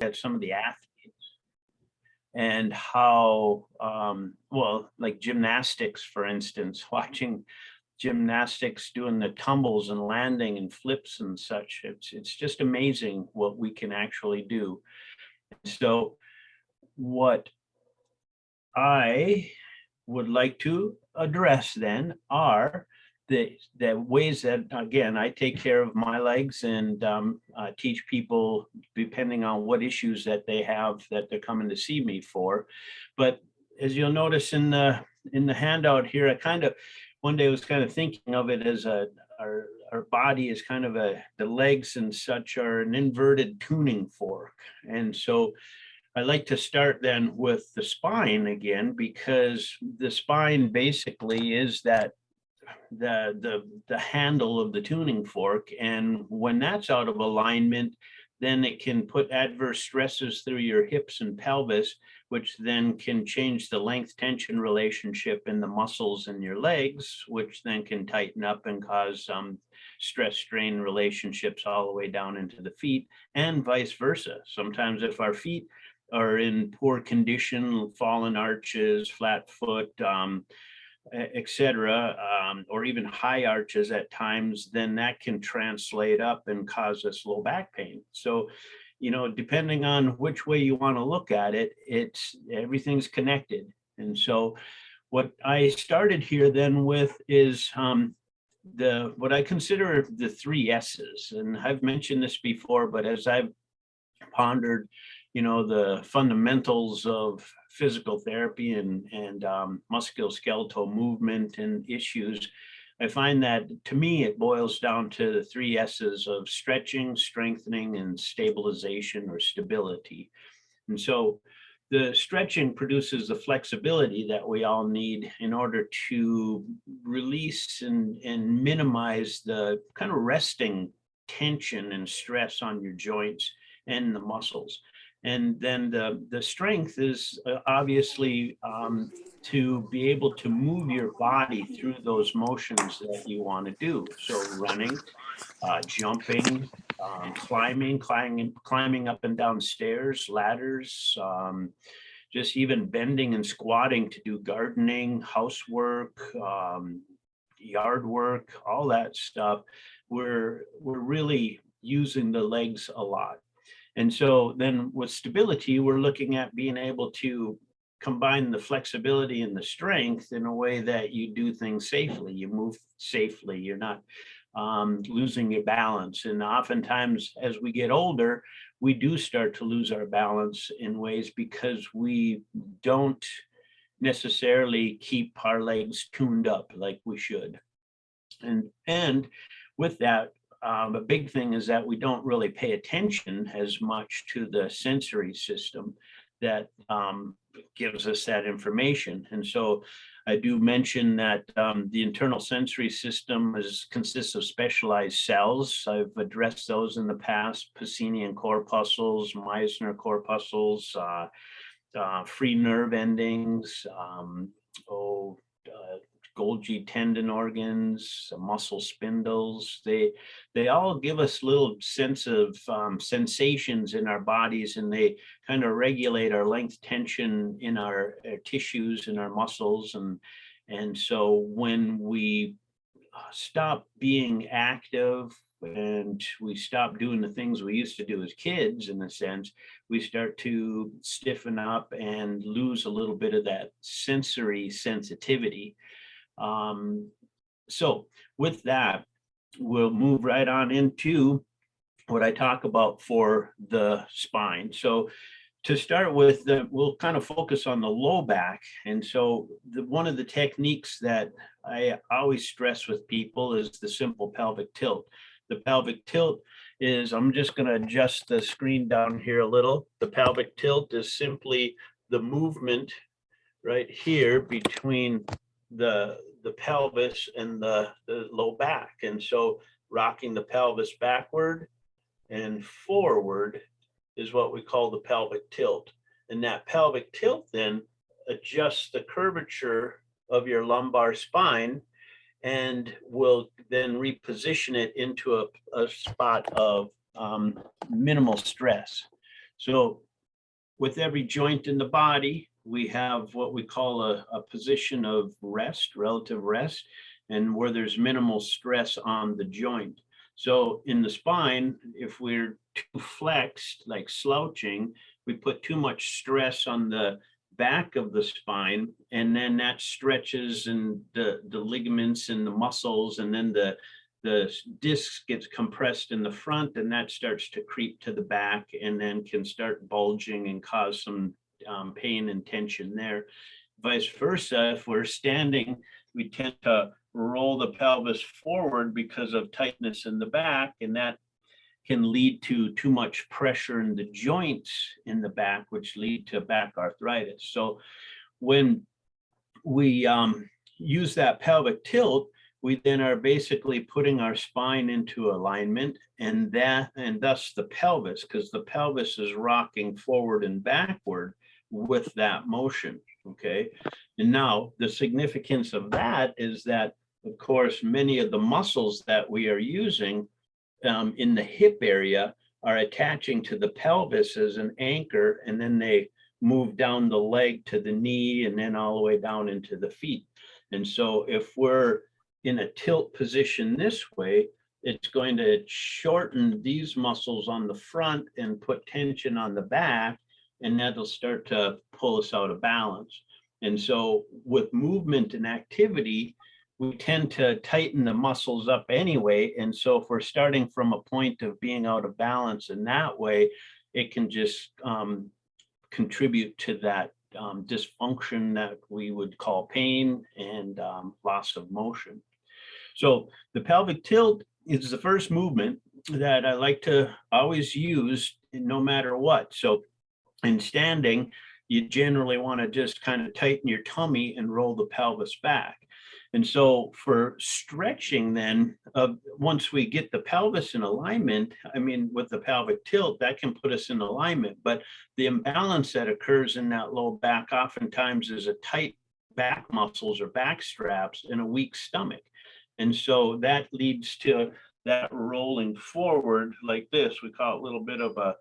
At some of the athletes and how, well, like gymnastics, for instance, watching gymnastics doing the tumbles and landing and flips and such. It's just amazing what we can actually do. So what I would like to address then are the ways that, again, I take care of my legs and teach people depending on what issues that they have that they're coming to see me for. But as you'll notice in the handout here, I kind of one day was kind of thinking of it as our body is kind of the legs and such are an inverted tuning fork. And so I like to start then with the spine again, because the spine basically is that the handle of the tuning fork. And when that's out of alignment, then it can put adverse stresses through your hips and pelvis, which then can change the length tension relationship in the muscles in your legs, which then can tighten up and cause stress strain relationships all the way down into the feet, and vice versa. Sometimes if our feet are in poor condition, fallen arches, flat foot, etc., or even high arches at times, then that can translate up and cause us low back pain. So, you know, depending on which way you want to look at it, everything's connected. And so what I started here then with is what I consider the 3 S's. And I've mentioned this before, but as I've pondered, you know, the fundamentals of physical therapy and musculoskeletal movement and issues, I find that to me, it boils down to the 3 S's of stretching, strengthening, and stabilization or stability. And so the stretching produces the flexibility that we all need in order to release and minimize the kind of resting tension and stress on your joints and the muscles. And then the strength is obviously to be able to move your body through those motions that you want to do. So running, jumping, climbing up and down stairs, ladders, just even bending and squatting to do gardening, housework, yard work, all that stuff. We're really using the legs a lot. And so then with stability, we're looking at being able to combine the flexibility and the strength in a way that you do things safely. You move safely. You're not losing your balance. And oftentimes as we get older, we do start to lose our balance in ways because we don't necessarily keep our legs tuned up like we should. And with that, a big thing is that we don't really pay attention as much to the sensory system that gives us that information. And so I do mention that the internal sensory system consists of specialized cells. I've addressed those in the past: Pacinian corpuscles, Meissner corpuscles, free nerve endings, Golgi tendon organs, muscle spindles. They all give us little sense of sensations in our bodies, and they kind of regulate our length tension in our tissues and our muscles. And so when we stop being active and we stop doing the things we used to do as kids, in a sense, we start to stiffen up and lose a little bit of that sensory sensitivity. So with that, we'll move right on into what I talk about for the spine. So to start with, we'll kind of focus on the low back. And so one of the techniques that I always stress with people is the simple pelvic tilt. The pelvic tilt is, I'm just going to adjust the screen down here a little. The pelvic tilt is simply the movement right here between the pelvis and the low back. And so rocking the pelvis backward and forward is what we call the pelvic tilt. And that pelvic tilt then adjusts the curvature of your lumbar spine and we'll then reposition it into a spot of minimal stress. So with every joint in the body, we have what we call a position of rest, relative rest, and where there's minimal stress on the joint. So in the spine, if we're too flexed, like slouching, we put too much stress on the back of the spine, and then that stretches and the ligaments and the muscles, and then the disc gets compressed in the front, and that starts to creep to the back and then can start bulging and cause some pain and tension there. Vice versa, if we're standing, we tend to roll the pelvis forward because of tightness in the back, and that can lead to too much pressure in the joints in the back, which lead to back arthritis. So when we use that pelvic tilt, we then are basically putting our spine into alignment, and thus the pelvis, because the pelvis is rocking forward and backward with that motion. Okay. And now the significance of that is that, of course, many of the muscles that we are using in the hip area are attaching to the pelvis as an anchor, and then they move down the leg to the knee and then all the way down into the feet. And so if we're in a tilt position this way, it's going to shorten these muscles on the front and put tension on the back, and that'll start to pull us out of balance. And so with movement and activity, we tend to tighten the muscles up anyway. And so if we're starting from a point of being out of balance in that way, it can just contribute to that dysfunction that we would call pain and loss of motion. So the pelvic tilt is the first movement that I like to always use no matter what. So in standing, you generally want to just kind of tighten your tummy and roll the pelvis back. And so for stretching then, once we get the pelvis in alignment, I mean, with the pelvic tilt, that can put us in alignment, but the imbalance that occurs in that low back oftentimes is a tight back muscles or back straps and a weak stomach. And so that leads to that rolling forward like this. We call it a little bit of a,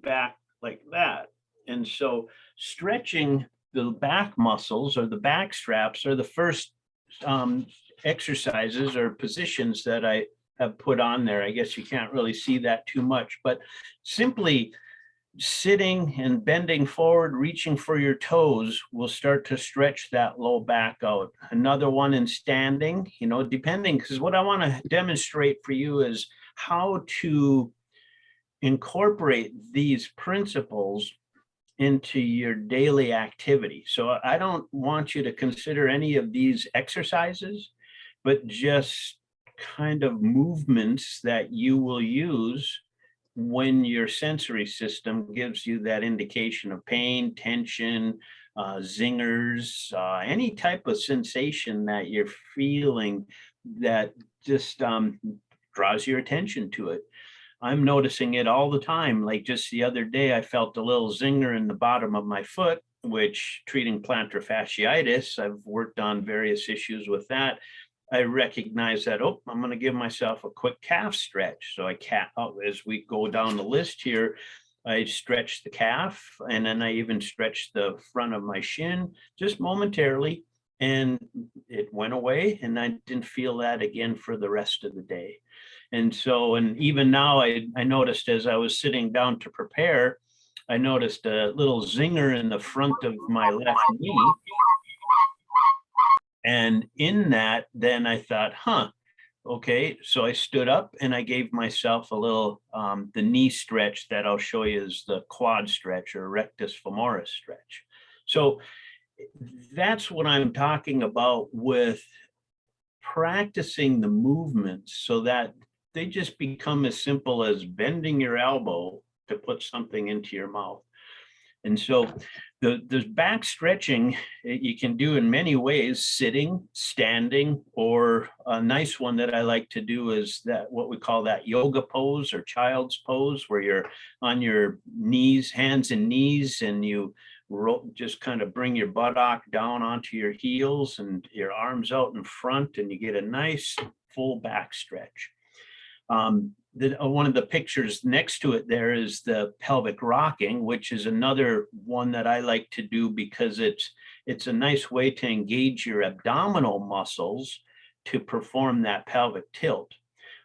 back like that. And so stretching the back muscles or the back straps are the first exercises or positions that I have put on there. I guess you can't really see that too much, but simply sitting and bending forward, reaching for your toes will start to stretch that low back out. Another one in standing, depending, because what I want to demonstrate for you is how to incorporate these principles into your daily activity. So I don't want you to consider any of these exercises, but just kind of movements that you will use when your sensory system gives you that indication of pain, tension, zingers, any type of sensation that you're feeling that just draws your attention to it. I'm noticing it all the time. Like just the other day, I felt a little zinger in the bottom of my foot, which treating plantar fasciitis, I've worked on various issues with that. I recognize that, I'm going to give myself a quick calf stretch. So as we go down the list here, I stretch the calf, and then I even stretch the front of my shin just momentarily, and it went away, and I didn't feel that again for the rest of the day. And so, and even now I noticed as I was sitting down to prepare, I noticed a little zinger in the front of my left knee. And in that, then I thought, okay. So I stood up and I gave myself a little, the knee stretch that I'll show you is the quad stretch or rectus femoris stretch. So that's what I'm talking about with practicing the movements so that they just become as simple as bending your elbow to put something into your mouth. And so the back stretching you can do in many ways, sitting, standing, or a nice one that I like to do is that what we call that yoga pose or child's pose, where you're on your knees, hands and knees, and you just kind of bring your buttock down onto your heels and your arms out in front, and you get a nice full back stretch. One of the pictures next to it there is the pelvic rocking, which is another one that I like to do because it's a nice way to engage your abdominal muscles to perform that pelvic tilt.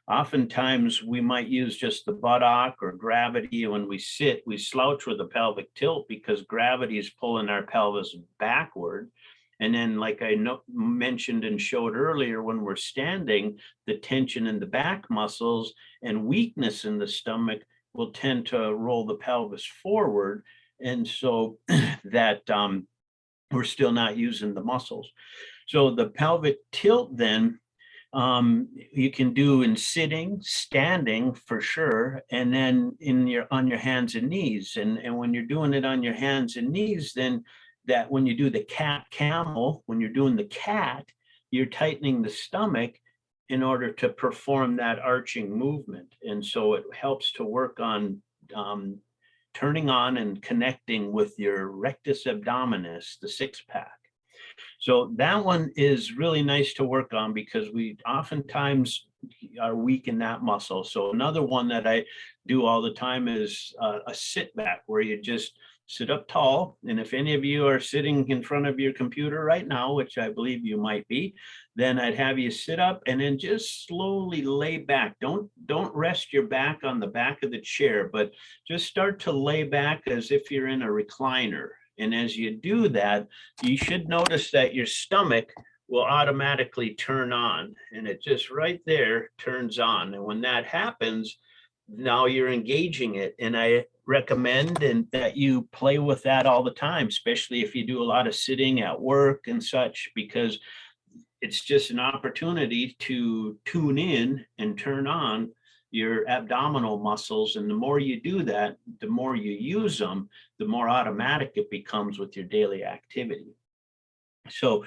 Oftentimes we might use just the buttock or gravity. When we sit, we slouch with the pelvic tilt because gravity is pulling our pelvis backward. And then, like I mentioned and showed earlier, when we're standing, the tension in the back muscles and weakness in the stomach will tend to roll the pelvis forward. And so that we're still not using the muscles. So the pelvic tilt then, you can do in sitting, standing for sure, and then on your hands and knees. And when you're doing it on your hands and knees, then that when you do the cat camel, when you're doing the cat, you're tightening the stomach in order to perform that arching movement. And so it helps to work on turning on and connecting with your rectus abdominis, the six pack. So that one is really nice to work on because we oftentimes are weak in that muscle. So another one that I do all the time is a sit back, where you just sit up tall. And if any of you are sitting in front of your computer right now, which I believe you might be, then I'd have you sit up and then just slowly lay back. Don't rest your back on the back of the chair, but just start to lay back as if you're in a recliner. And as you do that, you should notice that your stomach will automatically turn on, and it just right there turns on. And when that happens, now you're engaging it. And I recommend that you play with that all the time, especially if you do a lot of sitting at work and such, because it's just an opportunity to tune in and turn on your abdominal muscles. And the more you do that, the more you use them, the more automatic it becomes with your daily activity. So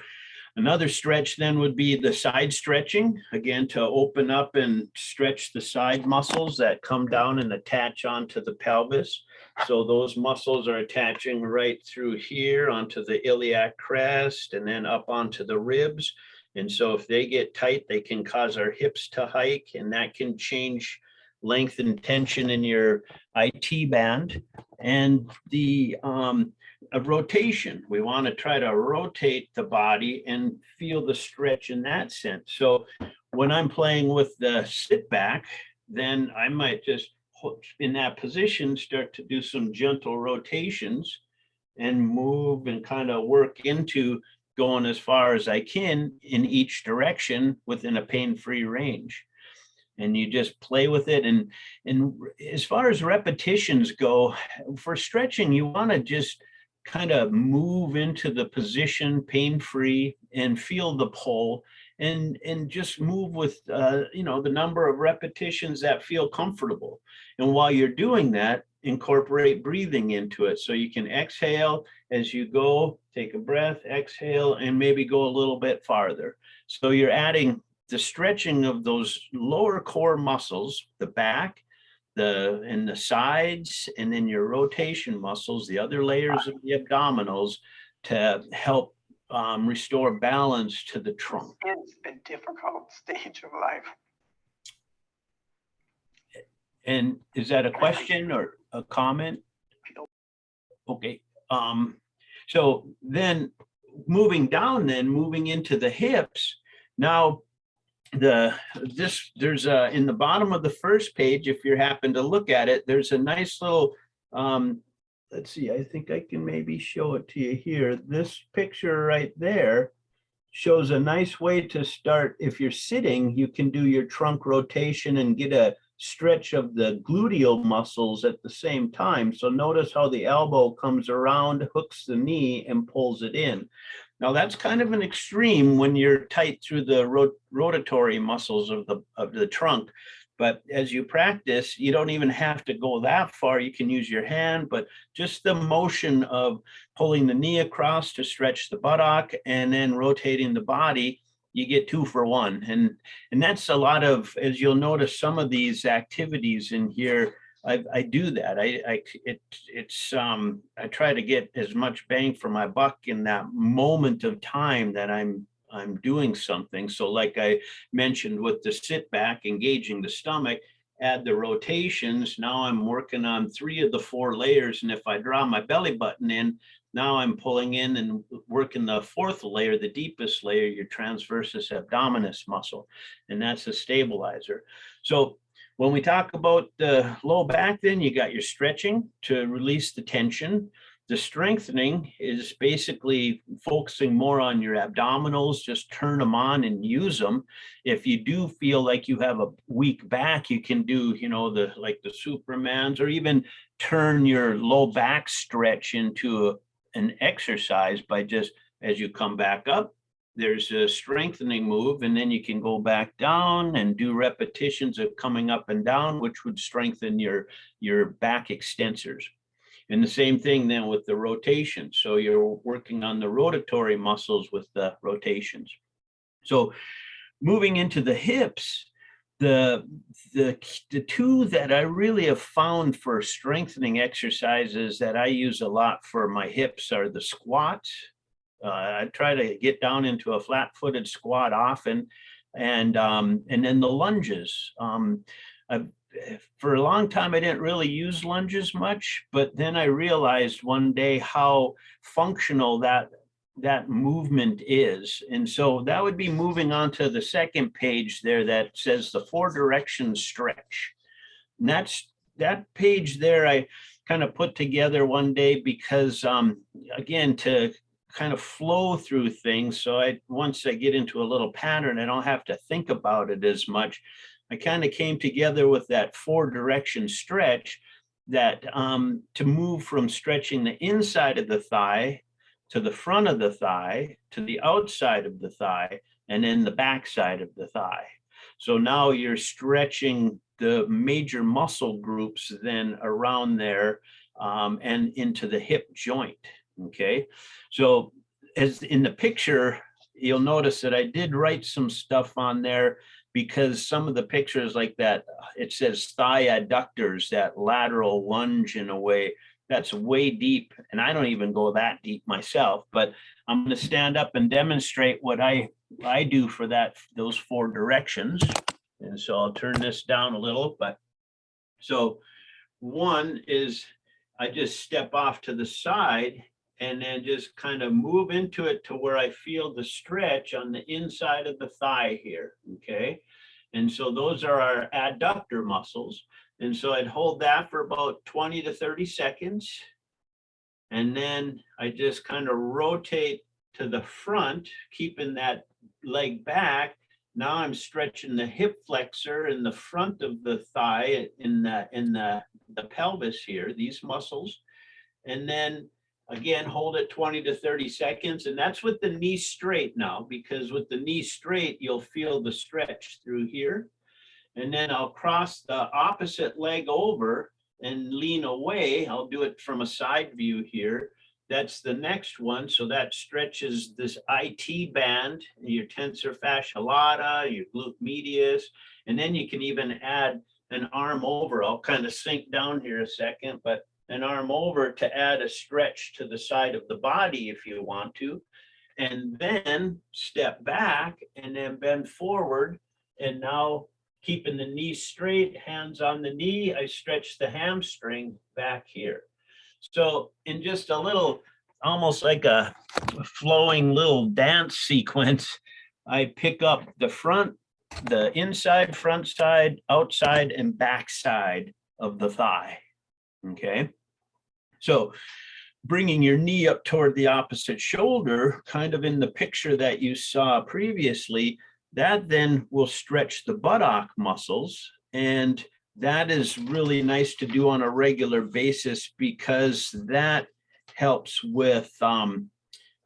another stretch then would be the side stretching, again, to open up and stretch the side muscles that come down and attach onto the pelvis. So those muscles are attaching right through here onto the iliac crest and then up onto the ribs. And so if they get tight, they can cause our hips to hike, and that can change length and tension in your IT band. And the rotation, we want to try to rotate the body and feel the stretch in that sense. So when I'm playing with the sit back, then I might just in that position start to do some gentle rotations and move and kind of work into going as far as I can in each direction within a pain-free range. And you just play with it. And as far as repetitions go, for stretching, you want to just kind of move into the position pain-free and feel the pull, and just move with the number of repetitions that feel comfortable. And while you're doing that, incorporate breathing into it. So you can exhale as you go, take a breath, exhale, and maybe go a little bit farther. So you're adding the stretching of those lower core muscles, the back, and the sides, and then your rotation muscles, the other layers of the abdominals, to help restore balance to the trunk. It's a difficult stage of life. And is that a question or a comment? Okay. So then moving down, moving into the hips. Now, there's in the bottom of the first page, if you happen to look at it, there's a nice little, let's see, I think I can maybe show it to you here. This picture right there shows a nice way to start. If you're sitting, you can do your trunk rotation and get a stretch of the gluteal muscles at the same time. So notice how the elbow comes around, hooks the knee, and pulls it in. Now that's kind of an extreme when you're tight through the rotatory muscles of the trunk. But as you practice, you don't even have to go that far. You can use your hand, but just the motion of pulling the knee across to stretch the buttock and then rotating the body, you get 2 for 1. And that's a lot of, as you'll notice, some of these activities in here I do that. I try to get as much bang for my buck in that moment of time that I'm doing something. So like I mentioned with the sit back, engaging the stomach, add the rotations. Now I'm working on 3 of the 4 layers. And if I draw my belly button in, now I'm pulling in and working the 4th layer, the deepest layer, your transversus abdominis muscle. And that's a stabilizer. So when we talk about the low back, then you got your stretching to release the tension. The strengthening is basically focusing more on your abdominals, just turn them on and use them. If you do feel like you have a weak back, you can do, like the Supermans, or even turn your low back stretch into an exercise by just, as you come back up, there's a strengthening move, and then you can go back down and do repetitions of coming up and down, which would strengthen your back extensors. And the same thing then with the rotation. So you're working on the rotatory muscles with the rotations. So moving into the hips, the 2 that I really have found for strengthening exercises that I use a lot for my hips are the squats. I try to get down into a flat-footed squat often, and then the lunges. For a long time, I didn't really use lunges much, but then I realized one day how functional that movement is. And so that would be moving on to the second page there that says the 4 direction stretch. And that page there I kind of put together one day because, again, to kind of flow through things. So once I get into a little pattern, I don't have to think about it as much. I kind of came together with that 4 direction stretch that to move from stretching the inside of the thigh to the front of the thigh to the outside of the thigh and then the back side of the thigh. So now you're stretching the major muscle groups then around there and into the hip joint. Okay, so as in the picture, you'll notice that I did write some stuff on there because some of the pictures like that, it says thigh adductors, that lateral lunge in a way, that's way deep. And I don't even go that deep myself, but I'm going to stand up and demonstrate what I do for those 4 directions. And so I'll turn this down a little, but so one is I just step off to the side and then just kind of move into it to where I feel the stretch on the inside of the thigh here, okay? And so those are our adductor muscles. And so I'd hold that for about 20 to 30 seconds. And then I just kind of rotate to the front, keeping that leg back. Now I'm stretching the hip flexor in the front of the thigh in the pelvis here, these muscles. And then again, hold it 20 to 30 seconds. And that's with the knee straight now, because with the knee straight, you'll feel the stretch through here. And then I'll cross the opposite leg over and lean away. I'll do it from a side view here. That's the next one. So that stretches this IT band, your tensor fascia lata, your glute medius. And then you can even add an arm over. I'll kind of sink down here a second, but an arm over to add a stretch to the side of the body if you want to. And then step back and then bend forward. And now keeping the knee straight, hands on the knee, I stretch the hamstring back here. So in just a little, almost like a flowing little dance sequence, I pick up the front, the inside, front side, outside, and back side of the thigh. Okay. So bringing your knee up toward the opposite shoulder, kind of in the picture that you saw previously, that then will stretch the buttock muscles. And that is really nice to do on a regular basis because that helps with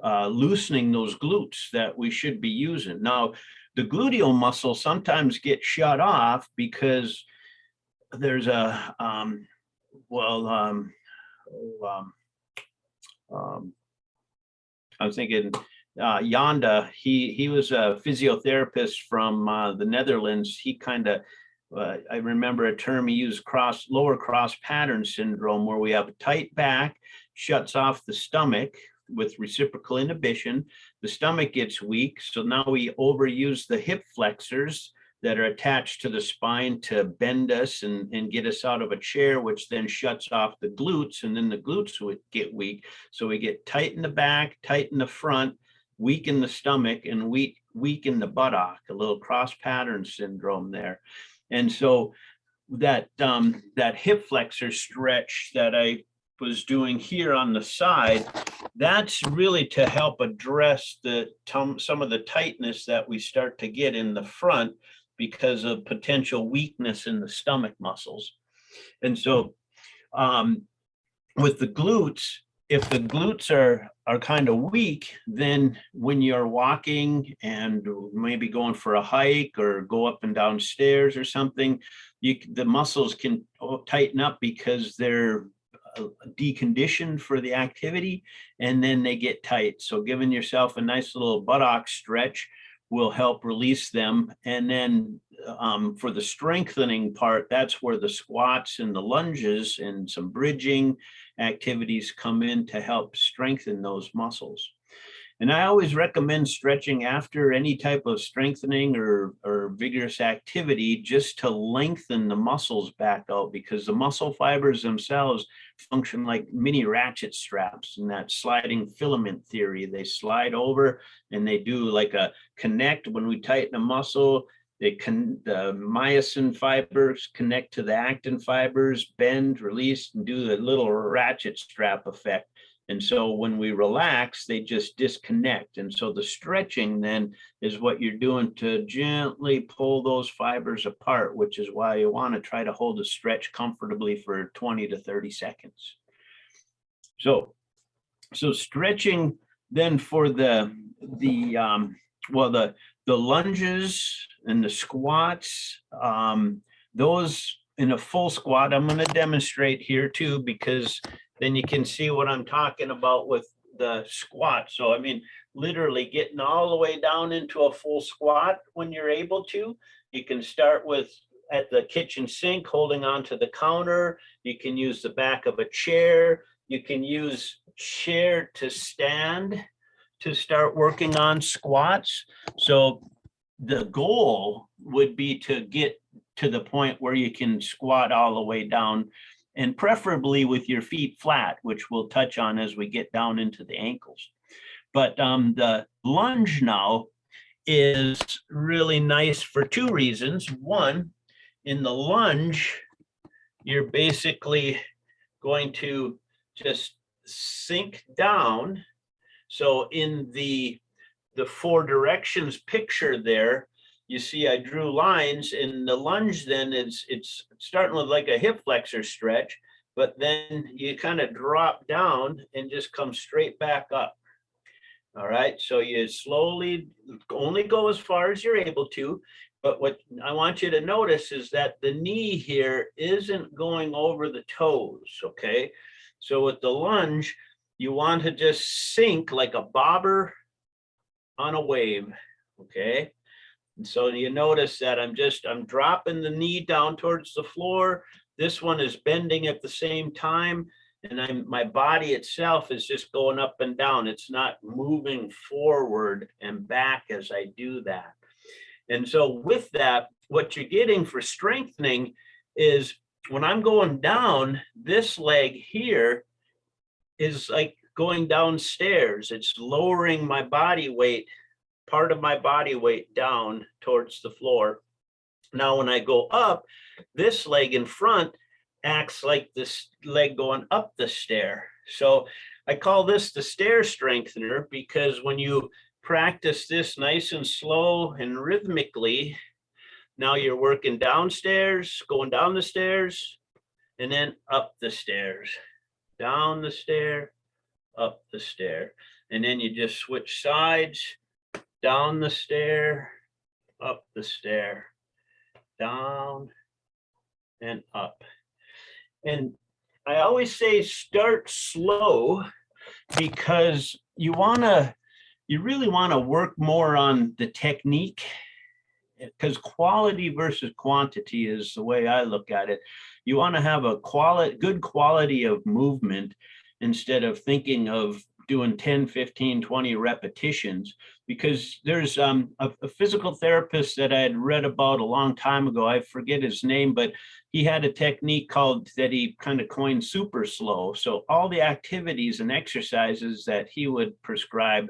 loosening those glutes that we should be using. Now, the gluteal muscle sometimes get shut off because there's a, I was thinking Yanda, he was a physiotherapist from the Netherlands. He kind of I remember a term he used, lower cross pattern syndrome, where we have a tight back, shuts off the stomach with reciprocal inhibition. The stomach gets weak. So now we overuse the hip flexors that are attached to the spine to bend us and get us out of a chair, which then shuts off the glutes, and then the glutes would get weak. So we get tight in the back, tight in the front, weak in the stomach, and weak in the buttock, a little cross pattern syndrome there. And so that hip flexor stretch that I was doing here on the side, that's really to help address some of the tightness that we start to get in the front because of potential weakness in the stomach muscles. And so with the glutes, if the glutes are kind of weak, then when you're walking and maybe going for a hike or go up and down stairs or something, the muscles can tighten up because they're deconditioned for the activity, and then they get tight. So giving yourself a nice little buttock stretch will help release them. And then for the strengthening part, that's where the squats and the lunges and some bridging activities come in to help strengthen those muscles. And I always recommend stretching after any type of strengthening or vigorous activity, just to lengthen the muscles back out, because the muscle fibers themselves function like mini ratchet straps in that sliding filament theory. They slide over and they do like a connect. When we tighten a muscle, the myosin fibers connect to the actin fibers, bend, release, and do the little ratchet strap effect. And so when we relax, they just disconnect. And so the stretching then is what you're doing to gently pull those fibers apart, which is why you want to try to hold a stretch comfortably for 20 to 30 seconds. So stretching then for the lunges and the squats, those in a full squat, I'm going to demonstrate here too, because then you can see what I'm talking about with the squat. So, I mean, literally getting all the way down into a full squat when you're able to. You can start with at the kitchen sink, holding onto the counter. You can use the back of a chair. You can use chair to stand to start working on squats. So the goal would be to get to the point where you can squat all the way down, and preferably with your feet flat, which we'll touch on as we get down into the ankles. But the lunge now is really nice for two reasons. One, in the lunge, you're basically going to just sink down. So in the four directions picture there, you see I drew lines. In the lunge then it's starting with like a hip flexor stretch, but then you kind of drop down and just come straight back up. All right, so you slowly only go as far as you're able to, but what I want you to notice is that the knee here isn't going over the toes, okay? So with the lunge, you want to just sink like a bobber on a wave, okay? And so you notice that I'm dropping the knee down towards the floor. This one is bending at the same time, and my body itself is just going up and down. It's not moving forward and back as I do that. And so with that, what you're getting for strengthening is when I'm going down, this leg here is like going downstairs. It's lowering my body weight, part of my body weight down towards the floor. Now, when I go up, this leg in front acts like this leg going up the stair. So I call this the stair strengthener, because when you practice this nice and slow and rhythmically, now you're working downstairs, going down the stairs, and then up the stairs, down the stair, up the stair. And then you just switch sides, down the stair, up the stair, down and up. And I always say start slow, because you really want to work more on the technique because quality versus quantity is the way I look at it. You want to have a good quality of movement instead of thinking of doing 10, 15, 20 repetitions, because there's a physical therapist that I had read about a long time ago. I forget his name, but he had a technique called that he kind of coined super slow. So all the activities and exercises that he would prescribe,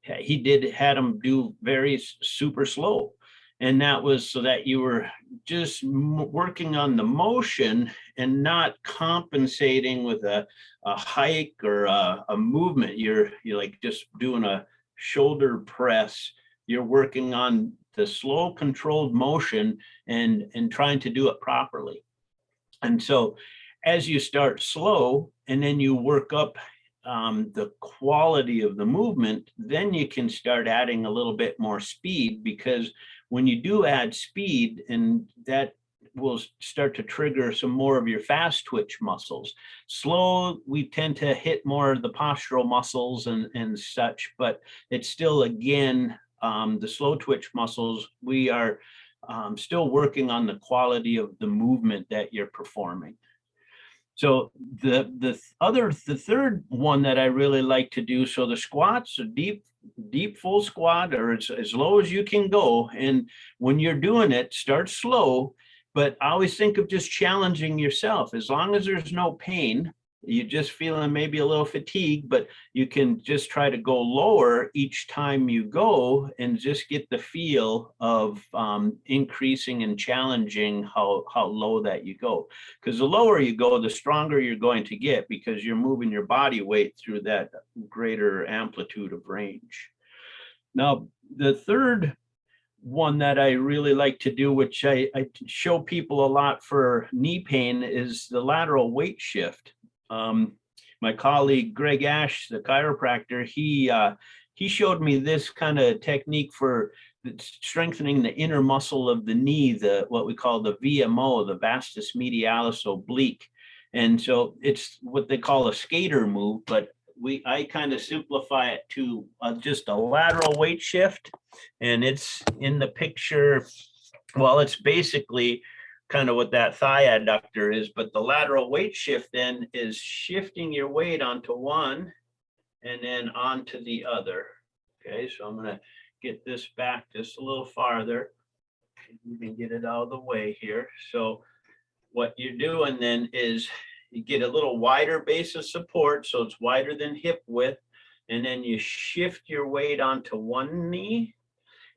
he had them do very super slow. And that was so that you were just working on the motion and not compensating with a hike or a movement. You're like just doing a shoulder press. You're working on the slow controlled motion and trying to do it properly. And so as you start slow and then you work up the quality of the movement, then you can start adding a little bit more speed, because when you do add speed, and that will start to trigger some more of your fast twitch muscles. Slow, we tend to hit more of the postural muscles and such, but it's still, again, the slow twitch muscles, we are still working on the quality of the movement that you're performing. So the third one that I really like to do, so the squats, a deep full squat, or as low as you can go. And when you're doing it, start slow, but I always think of just challenging yourself. As long as there's no pain, you're just feeling maybe a little fatigue, but you can just try to go lower each time you go and just get the feel of increasing and challenging how low that you go. Because the lower you go, the stronger you're going to get, because you're moving your body weight through that greater amplitude of range. Now, the third one that I really like to do, which I show people a lot for knee pain, is the lateral weight shift. My colleague Greg Ash, the chiropractor, he showed me this kind of technique for strengthening the inner muscle of the knee, what we call the VMO, the vastus medialis oblique. And so it's what they call a skater move, but I kind of simplify it to just a lateral weight shift. And it's in the picture. Well, it's basically kind of what that thigh adductor is, but the lateral weight shift then is shifting your weight onto one and then onto the other. Okay, so I'm going to get this back just a little farther. You can get it out of the way here. So what you're doing then is you get a little wider base of support, so it's wider than hip width, and then you shift your weight onto one knee.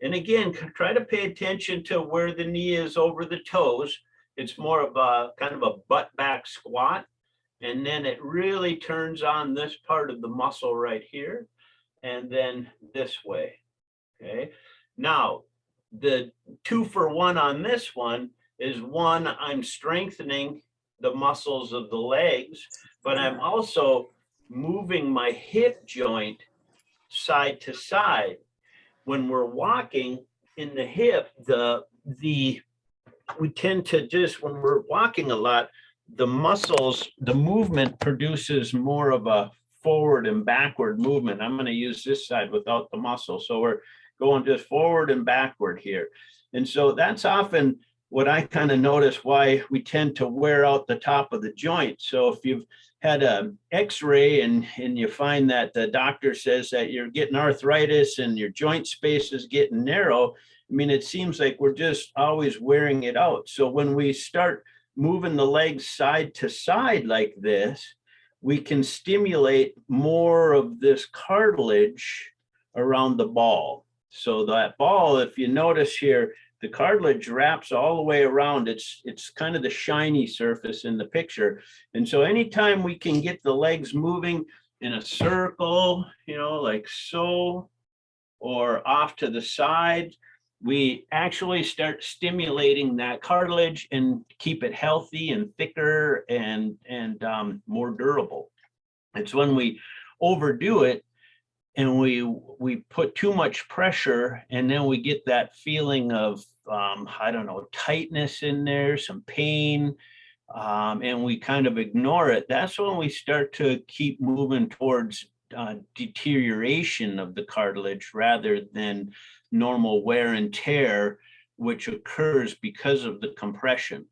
And again, try to pay attention to where the knee is over the toes. It's more of a kind of a butt back squat. And then it really turns on this part of the muscle right here, and then this way. Okay. Now, the 2-for-1 on this one is, one, I'm strengthening the muscles of the legs, but I'm also moving my hip joint side to side. When we're walking in the hip, we tend to just, when we're walking a lot, the muscles, the movement produces more of a forward and backward movement. I'm going to use this side without the muscle. So we're going just forward and backward here. And so that's often what I kind of notice why we tend to wear out the top of the joint. So if you've had an x-ray and you find that the doctor says that you're getting arthritis and your joint space is getting narrow, I mean, it seems like we're just always wearing it out. So when we start moving the legs side to side like this, we can stimulate more of this cartilage around the ball. So that ball, if you notice here, the cartilage wraps all the way around. It's kind of the shiny surface in the picture. And so anytime we can get the legs moving in a circle, like so, or off to the side, we actually start stimulating that cartilage and keep it healthy and thicker and more durable. It's when we overdo it and we put too much pressure, and then we get that feeling of tightness in there, some pain, and we kind of ignore it. That's when we start to keep moving towards deterioration of the cartilage rather than normal wear and tear, which occurs because of the compression.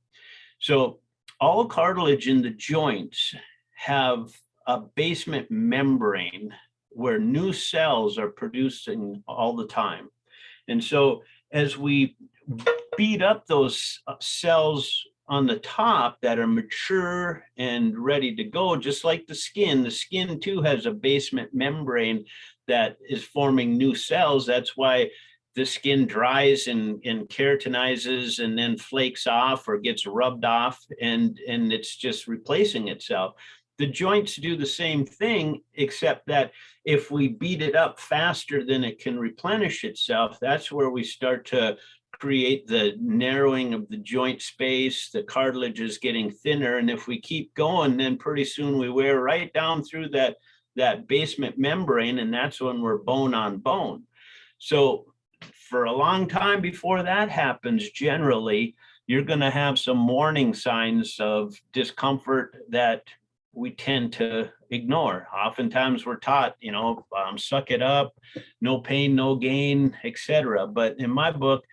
So all cartilage in the joints have a basement membrane where new cells are producing all the time. And so as we beat up those cells on the top that are mature and ready to go, just like the skin too has a basement membrane that is forming new cells. That's why the skin dries and keratinizes and then flakes off or gets rubbed off, and it's just replacing itself. The joints do the same thing, except that if we beat it up faster than it can replenish itself, that's where we start to create the narrowing of the joint space. The cartilage is getting thinner, and if we keep going, then pretty soon we wear right down through that basement membrane, and that's when we're bone on bone. So for a long time before that happens, generally, you're going to have some warning signs of discomfort that we tend to ignore. Oftentimes we're taught, suck it up, no pain, no gain, etc. But in my book,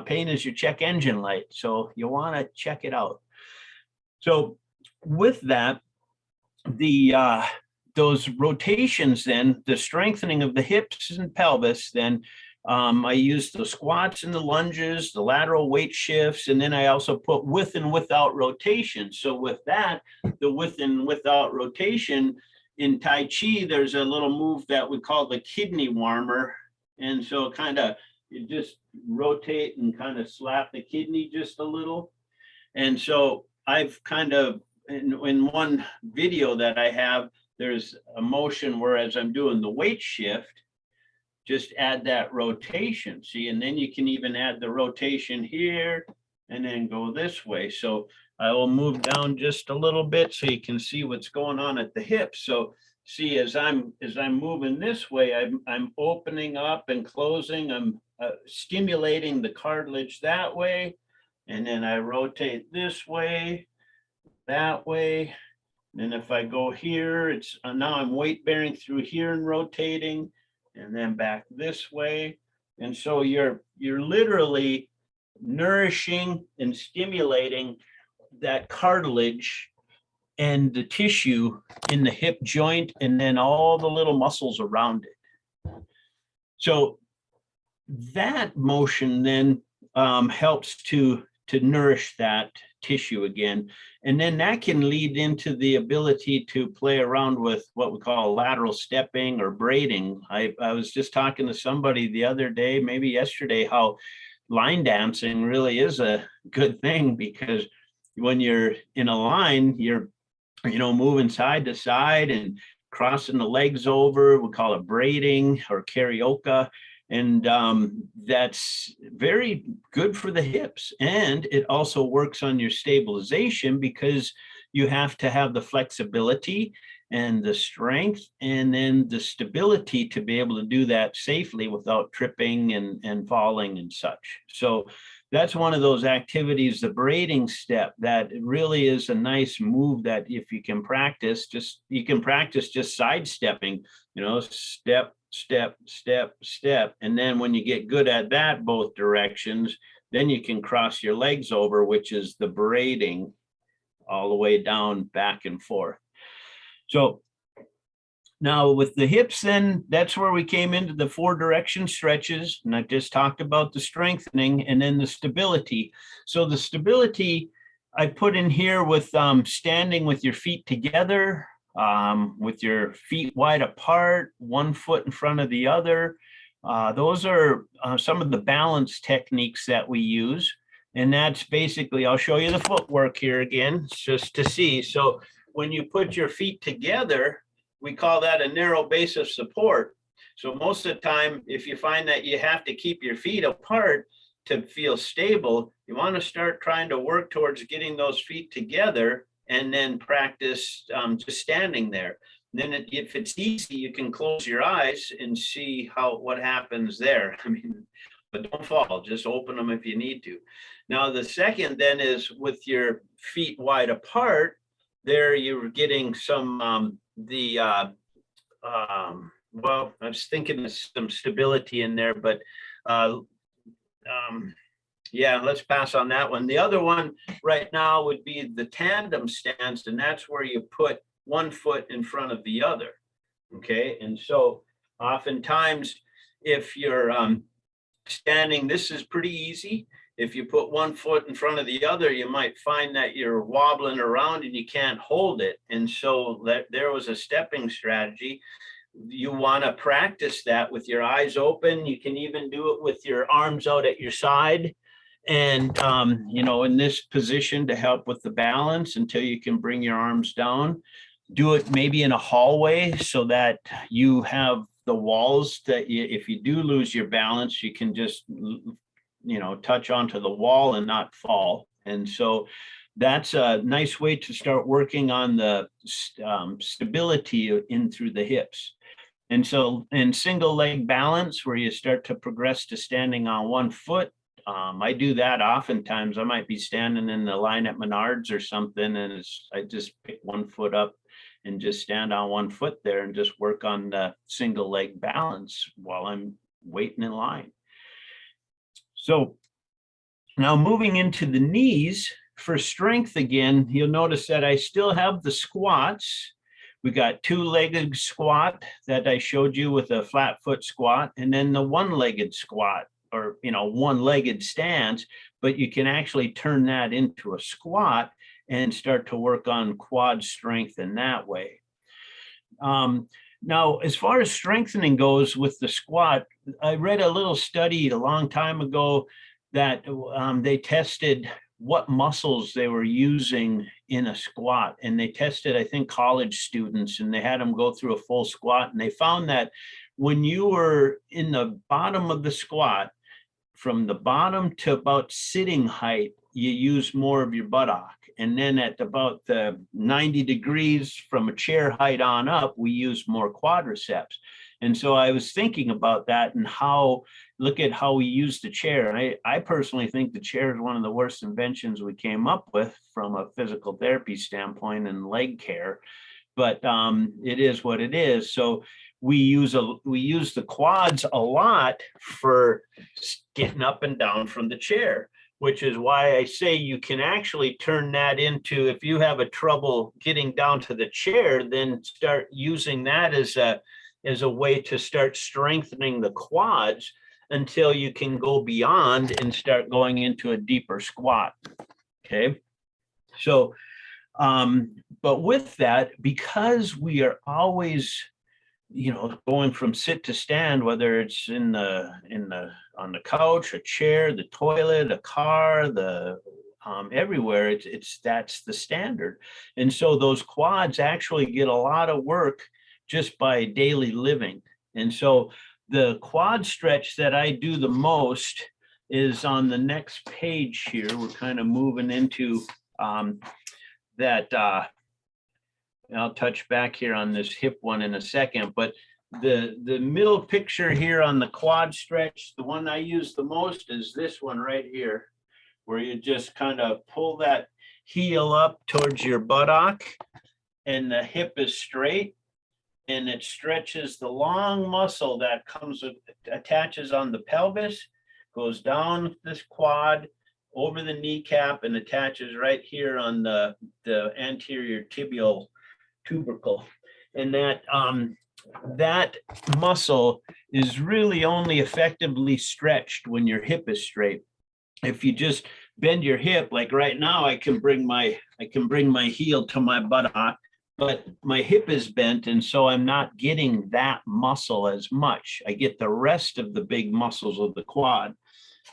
pain is your check engine light. So you want to check it out. So with that, those rotations, then the strengthening of the hips and pelvis, then I use the squats and the lunges, the lateral weight shifts, and then I also put with and without rotation. So with that, the with and without rotation in Tai Chi, there's a little move that we call the kidney warmer. And so kind of you just rotate and kind of slap the kidney just a little. And so I've kind of, in one video that I have, there's a motion where as I'm doing the weight shift, just add that rotation, see, and then you can even add the rotation here and then go this way. So I will move down just a little bit so you can see what's going on at the hips. So see, as I'm moving this way, I'm opening up and closing. I'm stimulating the cartilage that way, and then I rotate this way, that way. And if I go here, it's now I'm weight bearing through here and rotating, and then back this way. And so you're literally nourishing and stimulating that cartilage and the tissue in the hip joint, and then all the little muscles around it. So that motion then helps to nourish that tissue again. And then that can lead into the ability to play around with what we call lateral stepping or braiding. I was just talking to somebody the other day, maybe yesterday, how line dancing really is a good thing, because when you're in a line, you're moving side to side and crossing the legs over. We call it braiding or karaoke. And that's very good for the hips. And it also works on your stabilization, because you have to have the flexibility and the strength and then the stability to be able to do that safely without tripping and falling and such. So that's one of those activities, the braiding step, that really is a nice move that if you can practice, you can practice just sidestepping, step, step, step, step. And then when you get good at that, both directions, then you can cross your legs over, which is the braiding all the way down, back and forth. So now with the hips, then that's where we came into the 4 direction stretches. And I just talked about the strengthening and then the stability. So the stability I put in here with standing with your feet together, with your feet wide apart, 1 foot in front of the other. Those are some of the balance techniques that we use. And that's basically, I'll show you the footwork here again, just to see. So when you put your feet together, we call that a narrow base of support. So most of the time, if you find that you have to keep your feet apart to feel stable, you want to start trying to work towards getting those feet together and then practice just standing there. And then if it's easy, you can close your eyes and see what happens there. But don't fall, just open them if you need to. Now, the second then is with your feet wide apart. There you're getting some, well, I was thinking of some stability in there, but Yeah, let's pass on that one. The other one right now would be the tandem stance, and that's where you put one foot in front of the other. Okay, and so oftentimes if you're standing, this is pretty easy. If you put one foot in front of the other, you might find that you're wobbling around and you can't hold it. And so there was a stepping strategy. You want to practice that with your eyes open. You can even do it with your arms out at your side. And, in this position to help with the balance until you can bring your arms down. Do it maybe in a hallway so that you have the walls that if you do lose your balance, you can just, touch onto the wall and not fall. And so that's a nice way to start working on the stability in through the hips. And so in single leg balance, where you start to progress to standing on one foot, I do that oftentimes. I might be standing in the line at Menards or something, and I just pick one foot up and just stand on one foot there and just work on the single leg balance while I'm waiting in line. So now moving into the knees for strength again, you'll notice that I still have the squats. We got two-legged squat that I showed you with a flat foot squat, and then the one-legged squat, or one-legged stance, but you can actually turn that into a squat and start to work on quad strength in that way. Now, as far as strengthening goes with the squat, I read a little study a long time ago that they tested what muscles they were using in a squat. And they tested, I think, college students, and they had them go through a full squat. And they found that when you were in the bottom of the squat, from the bottom to about sitting height, you use more of your buttock. And then at about the 90 degrees from a chair height on up, we use more quadriceps. And so I was thinking about that and look at how we use the chair. And I personally think the chair is one of the worst inventions we came up with from a physical therapy standpoint and leg care. But it is what it is. So we use the quads a lot for getting up and down from the chair, which is why I say you can actually turn that into, if you have a trouble getting down to the chair, then start using that as a way to start strengthening the quads until you can go beyond and start going into a deeper squat. Okay. So, but with that, because we are always, going from sit to stand, whether it's on the couch, a chair, the toilet, a car, everywhere, that's the standard. And so those quads actually get a lot of work just by daily living. And so the quad stretch that I do the most is on the next page here. We're kind of moving into that. I'll touch back here on this hip one in a second, but the middle picture here on the quad stretch, the one I use the most is this one right here, where you just kind of pull that heel up towards your buttock and the hip is straight, and it stretches the long muscle that attaches on the pelvis, goes down this quad over the kneecap and attaches right here on the anterior tibial tubercle. And that muscle is really only effectively stretched when your hip is straight. If you just bend your hip, like right now, I can bring my heel to my buttock, but my hip is bent, and so I'm not getting that muscle as much. I get the rest of the big muscles of the quad.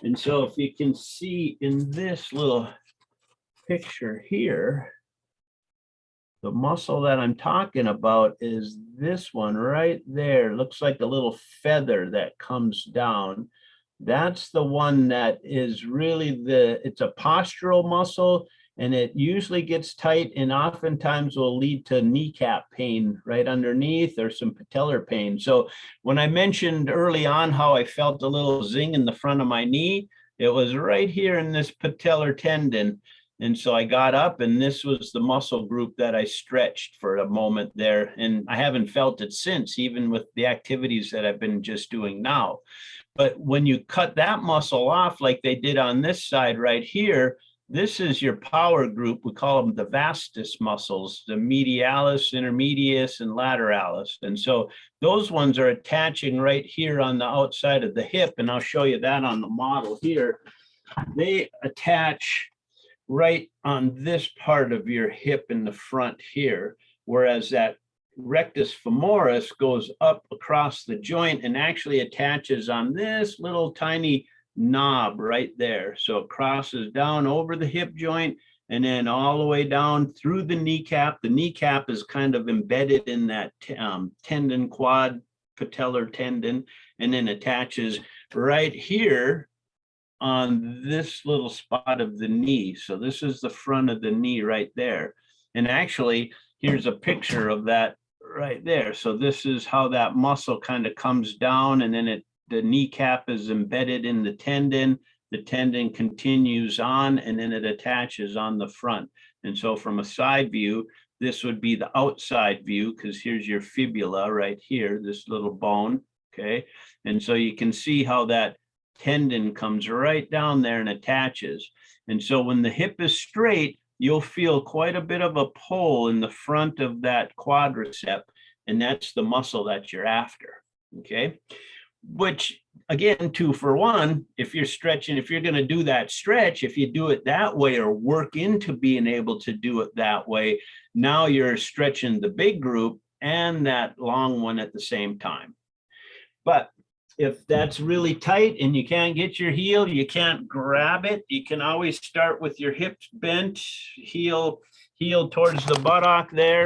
And so if you can see in this little picture here, the muscle that I'm talking about is this one right there. Looks like a little feather that comes down. That's the one that is really it's a postural muscle, and it usually gets tight and oftentimes will lead to kneecap pain right underneath or some patellar pain. So when I mentioned early on how I felt a little zing in the front of my knee, it was right here in this patellar tendon. And so I got up, and this was the muscle group that I stretched for a moment there. And I haven't felt it since, even with the activities that I've been just doing now. But when you cut that muscle off, like they did on this side right here, this is your power group. We call them the vastus muscles, the medialis, intermedius, and lateralis. And so those ones are attaching right here on the outside of the hip. And I'll show you that on the model here. They attach right on this part of your hip in the front here, whereas that rectus femoris goes up across the joint and actually attaches on this little tiny knob right there. So it crosses down over the hip joint and then all the way down through the kneecap. The kneecap is kind of embedded in that tendon, quad patellar tendon, and then attaches right here on this little spot of the knee. So this is the front of the knee right there. And actually, here's a picture of that right there. So this is how that muscle kind of comes down, and then the kneecap is embedded in the tendon continues on, and then it attaches on the front. And so from a side view, this would be the outside view, because here's your fibula right here, this little bone, okay? And so you can see how that tendon comes right down there and attaches. And so when the hip is straight, you'll feel quite a bit of a pull in the front of that quadricep, and that's the muscle that you're after, okay? Which, again, 2-for-1, if you're stretching, if you're going to do that stretch, if you do it that way or work into being able to do it that way, now you're stretching the big group and that long one at the same time. But if that's really tight and you can't get your heel, you can't grab it, you can always start with your hips bent, heel towards the buttock there,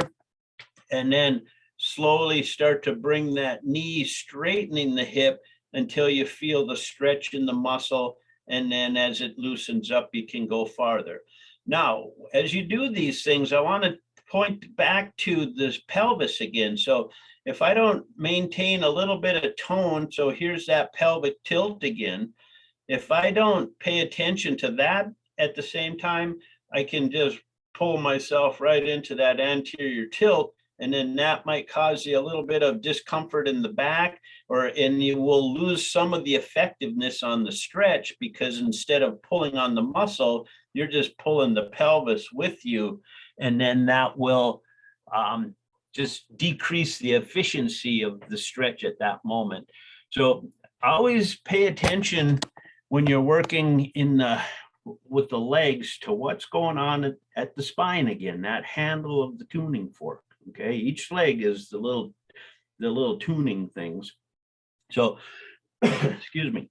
and then slowly start to bring that knee, straightening the hip until you feel the stretch in the muscle. And then as it loosens up, you can go farther. Now, as you do these things, I want to point back to this pelvis again. So if I don't maintain a little bit of tone, so here's that pelvic tilt again. If I don't pay attention to that at the same time, I can just pull myself right into that anterior tilt. And then that might cause you a little bit of discomfort in the back, and you will lose some of the effectiveness on the stretch, because instead of pulling on the muscle, you're just pulling the pelvis with you. And then that will just decrease the efficiency of the stretch at that moment. So always pay attention when you're working with the legs to what's going on at the spine again, that handle of the tuning fork. Okay, each leg is the little tuning things. So, excuse me.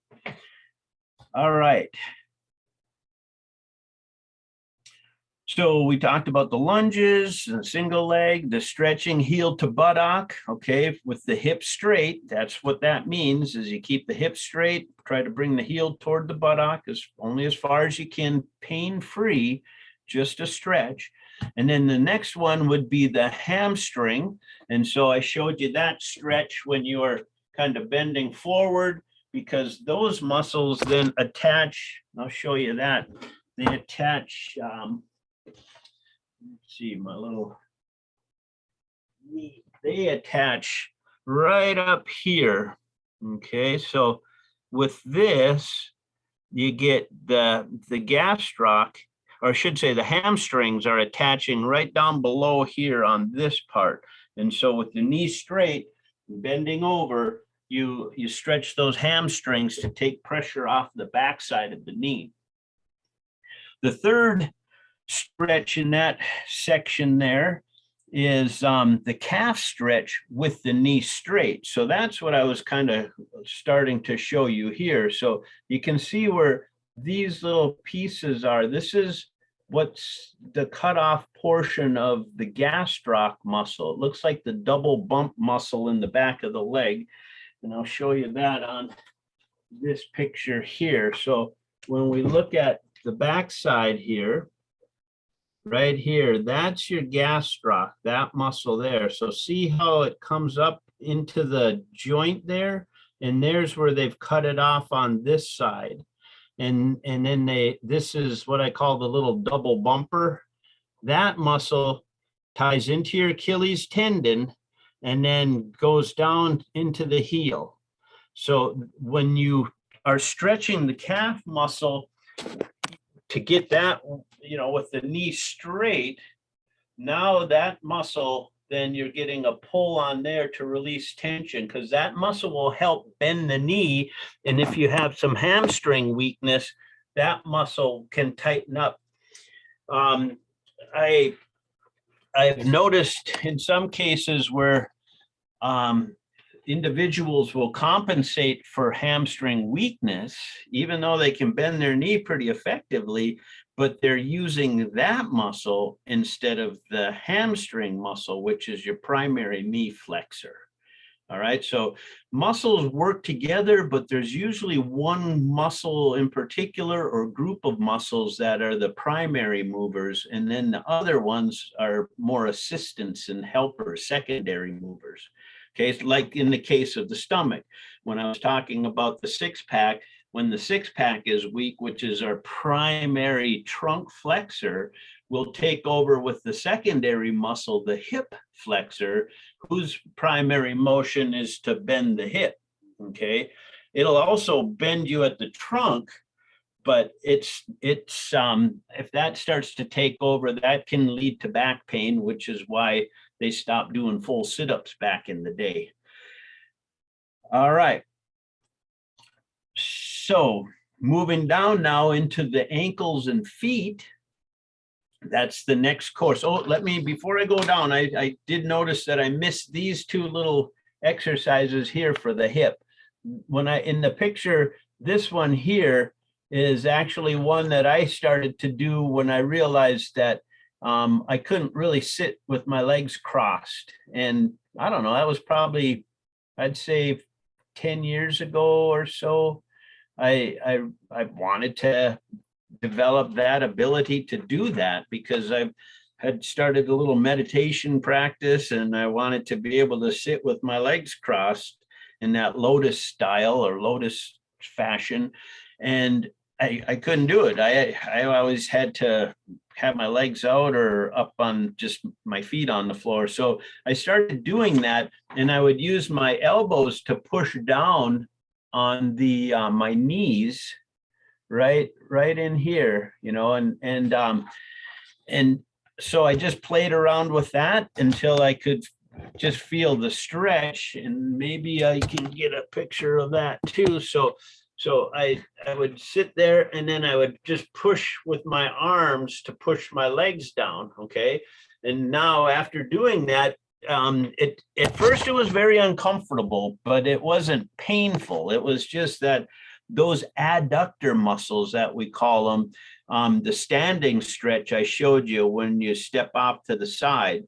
All right. So we talked about the lunges, the single leg, the stretching heel to buttock, okay, with the hip straight. That's what that means, is you keep the hip straight, try to bring the heel toward the buttock only as far as you can, pain-free, just a stretch. And then the next one would be the hamstring. And so I showed you that stretch when you are kind of bending forward, because those muscles then attach. I'll show you that. They attach, let's see, my little knee, they attach right up here. Okay, so with this, you get the gastroc, or I should say the hamstrings are attaching right down below here on this part. And so with the knee straight, bending over, you stretch those hamstrings to take pressure off the backside of the knee. The third stretch in that section there is the calf stretch with the knee straight. So that's what I was kind of starting to show you here. So you can see where these little pieces are. This is what's the cutoff portion of the gastroc muscle. It looks like the double bump muscle in the back of the leg. And I'll show you that on this picture here. So when we look at the backside here, right here, that's your gastroc, that muscle there. So see how it comes up into the joint there? And there's where they've cut it off on this side. and then this is what I call the little double bumper. That muscle ties into your Achilles tendon and then goes down into the heel. So when you are stretching the calf muscle to get that, with the knee straight, now that muscle, then you're getting a pull on there to release tension, because that muscle will help bend the knee. And if you have some hamstring weakness, that muscle can tighten up. I've noticed in some cases where individuals will compensate for hamstring weakness, even though they can bend their knee pretty effectively, but they're using that muscle instead of the hamstring muscle, which is your primary knee flexor. All right, so muscles work together, but there's usually one muscle in particular or group of muscles that are the primary movers, and then the other ones are more assistants and helpers, secondary movers. Okay, so like in the case of the stomach, when I was talking about the six-pack, when the six-pack is weak, which is our primary trunk flexor, will take over with the secondary muscle, the hip flexor, whose primary motion is to bend the hip. Okay, it'll also bend you at the trunk, but it's if that starts to take over, that can lead to back pain, which is why they stopped doing full sit-ups back in the day. All right. So moving down now into the ankles and feet, that's the next course. Oh, before I go down, I did notice that I missed these two little exercises here for the hip. In the picture, this one here is actually one that I started to do when I realized that I couldn't really sit with my legs crossed. And I don't know, that was probably, I'd say 10 years ago or so. I wanted to develop that ability to do that because I had started a little meditation practice and I wanted to be able to sit with my legs crossed in that lotus style or lotus fashion. And I couldn't do it. I always had to have my legs out or up on just my feet on the floor. So I started doing that, and I would use my elbows to push down on the my knees, right in here, and so I just played around with that until I could just feel the stretch, and maybe I can get a picture of that too. So I would sit there and then I would just push with my arms to push my legs down. Okay. And now after doing that, at first it was very uncomfortable, but it wasn't painful. It was just that those adductor muscles that we call them, the standing stretch I showed you when you step off to the side,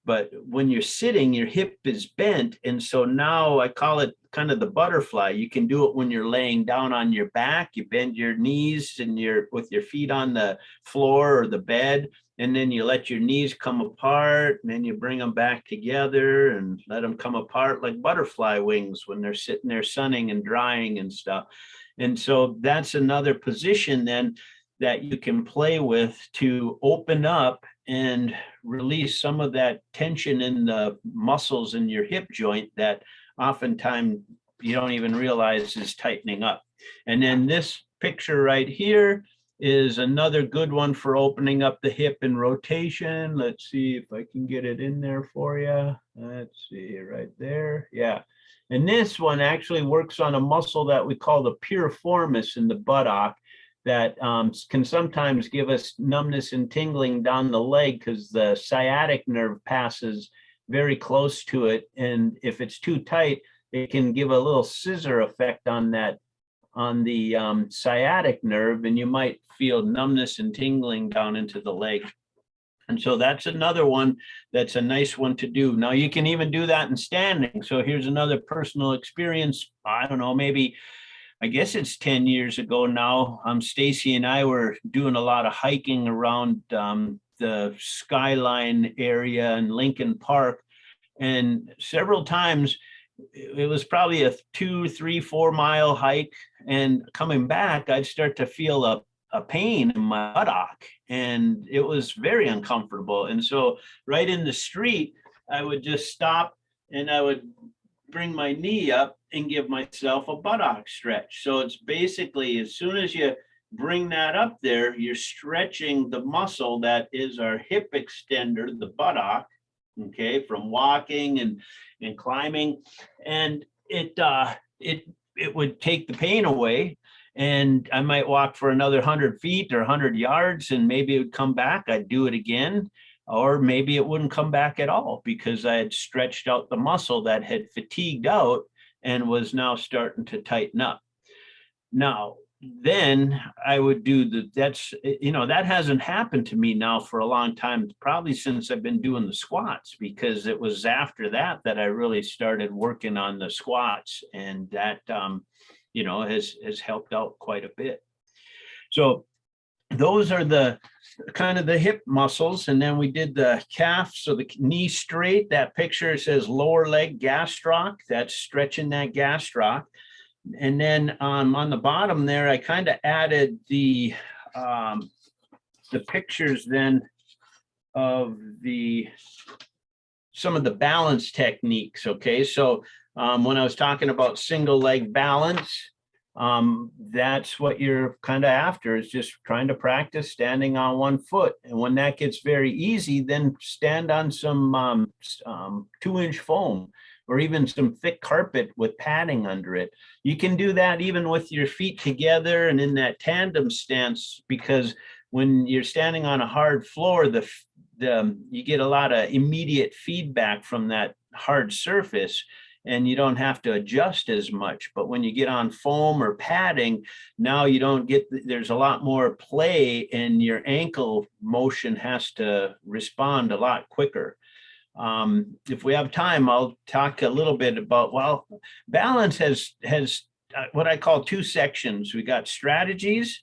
but when you're sitting, your hip is bent. And so now I call it kind of the butterfly. You can do it when you're laying down on your back. You bend your knees and with your feet on the floor or the bed, and then you let your knees come apart, and then you bring them back together and let them come apart like butterfly wings when they're sitting there sunning and drying and stuff. And so that's another position then that you can play with to open up and release some of that tension in the muscles in your hip joint that oftentimes you don't even realize is tightening up. And then this picture right here is another good one for opening up the hip in rotation. Let's see if I can get it in there for you. Let's see right there. Yeah. And this one actually works on a muscle that we call the piriformis in the buttock that can sometimes give us numbness and tingling down the leg because the sciatic nerve passes very close to it. And if it's too tight, it can give a little scissor effect on that, on the sciatic nerve, and you might feel numbness and tingling down into the leg. And so that's another one that's a nice one to do. Now you can even do that in standing. So here's another personal experience. I don't know, maybe, I guess it's 10 years ago now. Stacy and I were doing a lot of hiking around the Skyline area in Lincoln Park. And several times it was probably a 2, 3, 4 mile hike. And coming back, I'd start to feel a pain in my buttock, and it was very uncomfortable. And so right in the street, I would just stop and I would bring my knee up and give myself a buttock stretch. So it's basically, as soon as you bring that up there, you're stretching the muscle that is our hip extender, the buttock, okay, from walking and climbing. And it would take the pain away. And I might walk for another 100 feet or 100 yards, and maybe it would come back. I'd do it again, or maybe it wouldn't come back at all because I had stretched out the muscle that had fatigued out and was now starting to tighten up. Now, then I would do that hasn't happened to me now for a long time, probably since I've been doing the squats, because it was after that I really started working on the squats, and that, has helped out quite a bit. So those are the kind of the hip muscles. And then we did the calf, so the knee straight. That picture says lower leg gastroc, that's stretching that gastroc. And then on the bottom there, I kind of added the pictures then of some of the balance techniques. Okay, so when I was talking about single leg balance, that's what you're kind of after, is just trying to practice standing on one foot. And when that gets very easy, then stand on some 2-inch foam, or even some thick carpet with padding under it. You can do that even with your feet together and in that tandem stance, because when you're standing on a hard floor, you get a lot of immediate feedback from that hard surface, and you don't have to adjust as much. But when you get on foam or padding, now you don't get, there's a lot more play, and your ankle motion has to respond a lot quicker. If we have time, I'll talk a little bit about, balance has what I call 2 sections. We got strategies,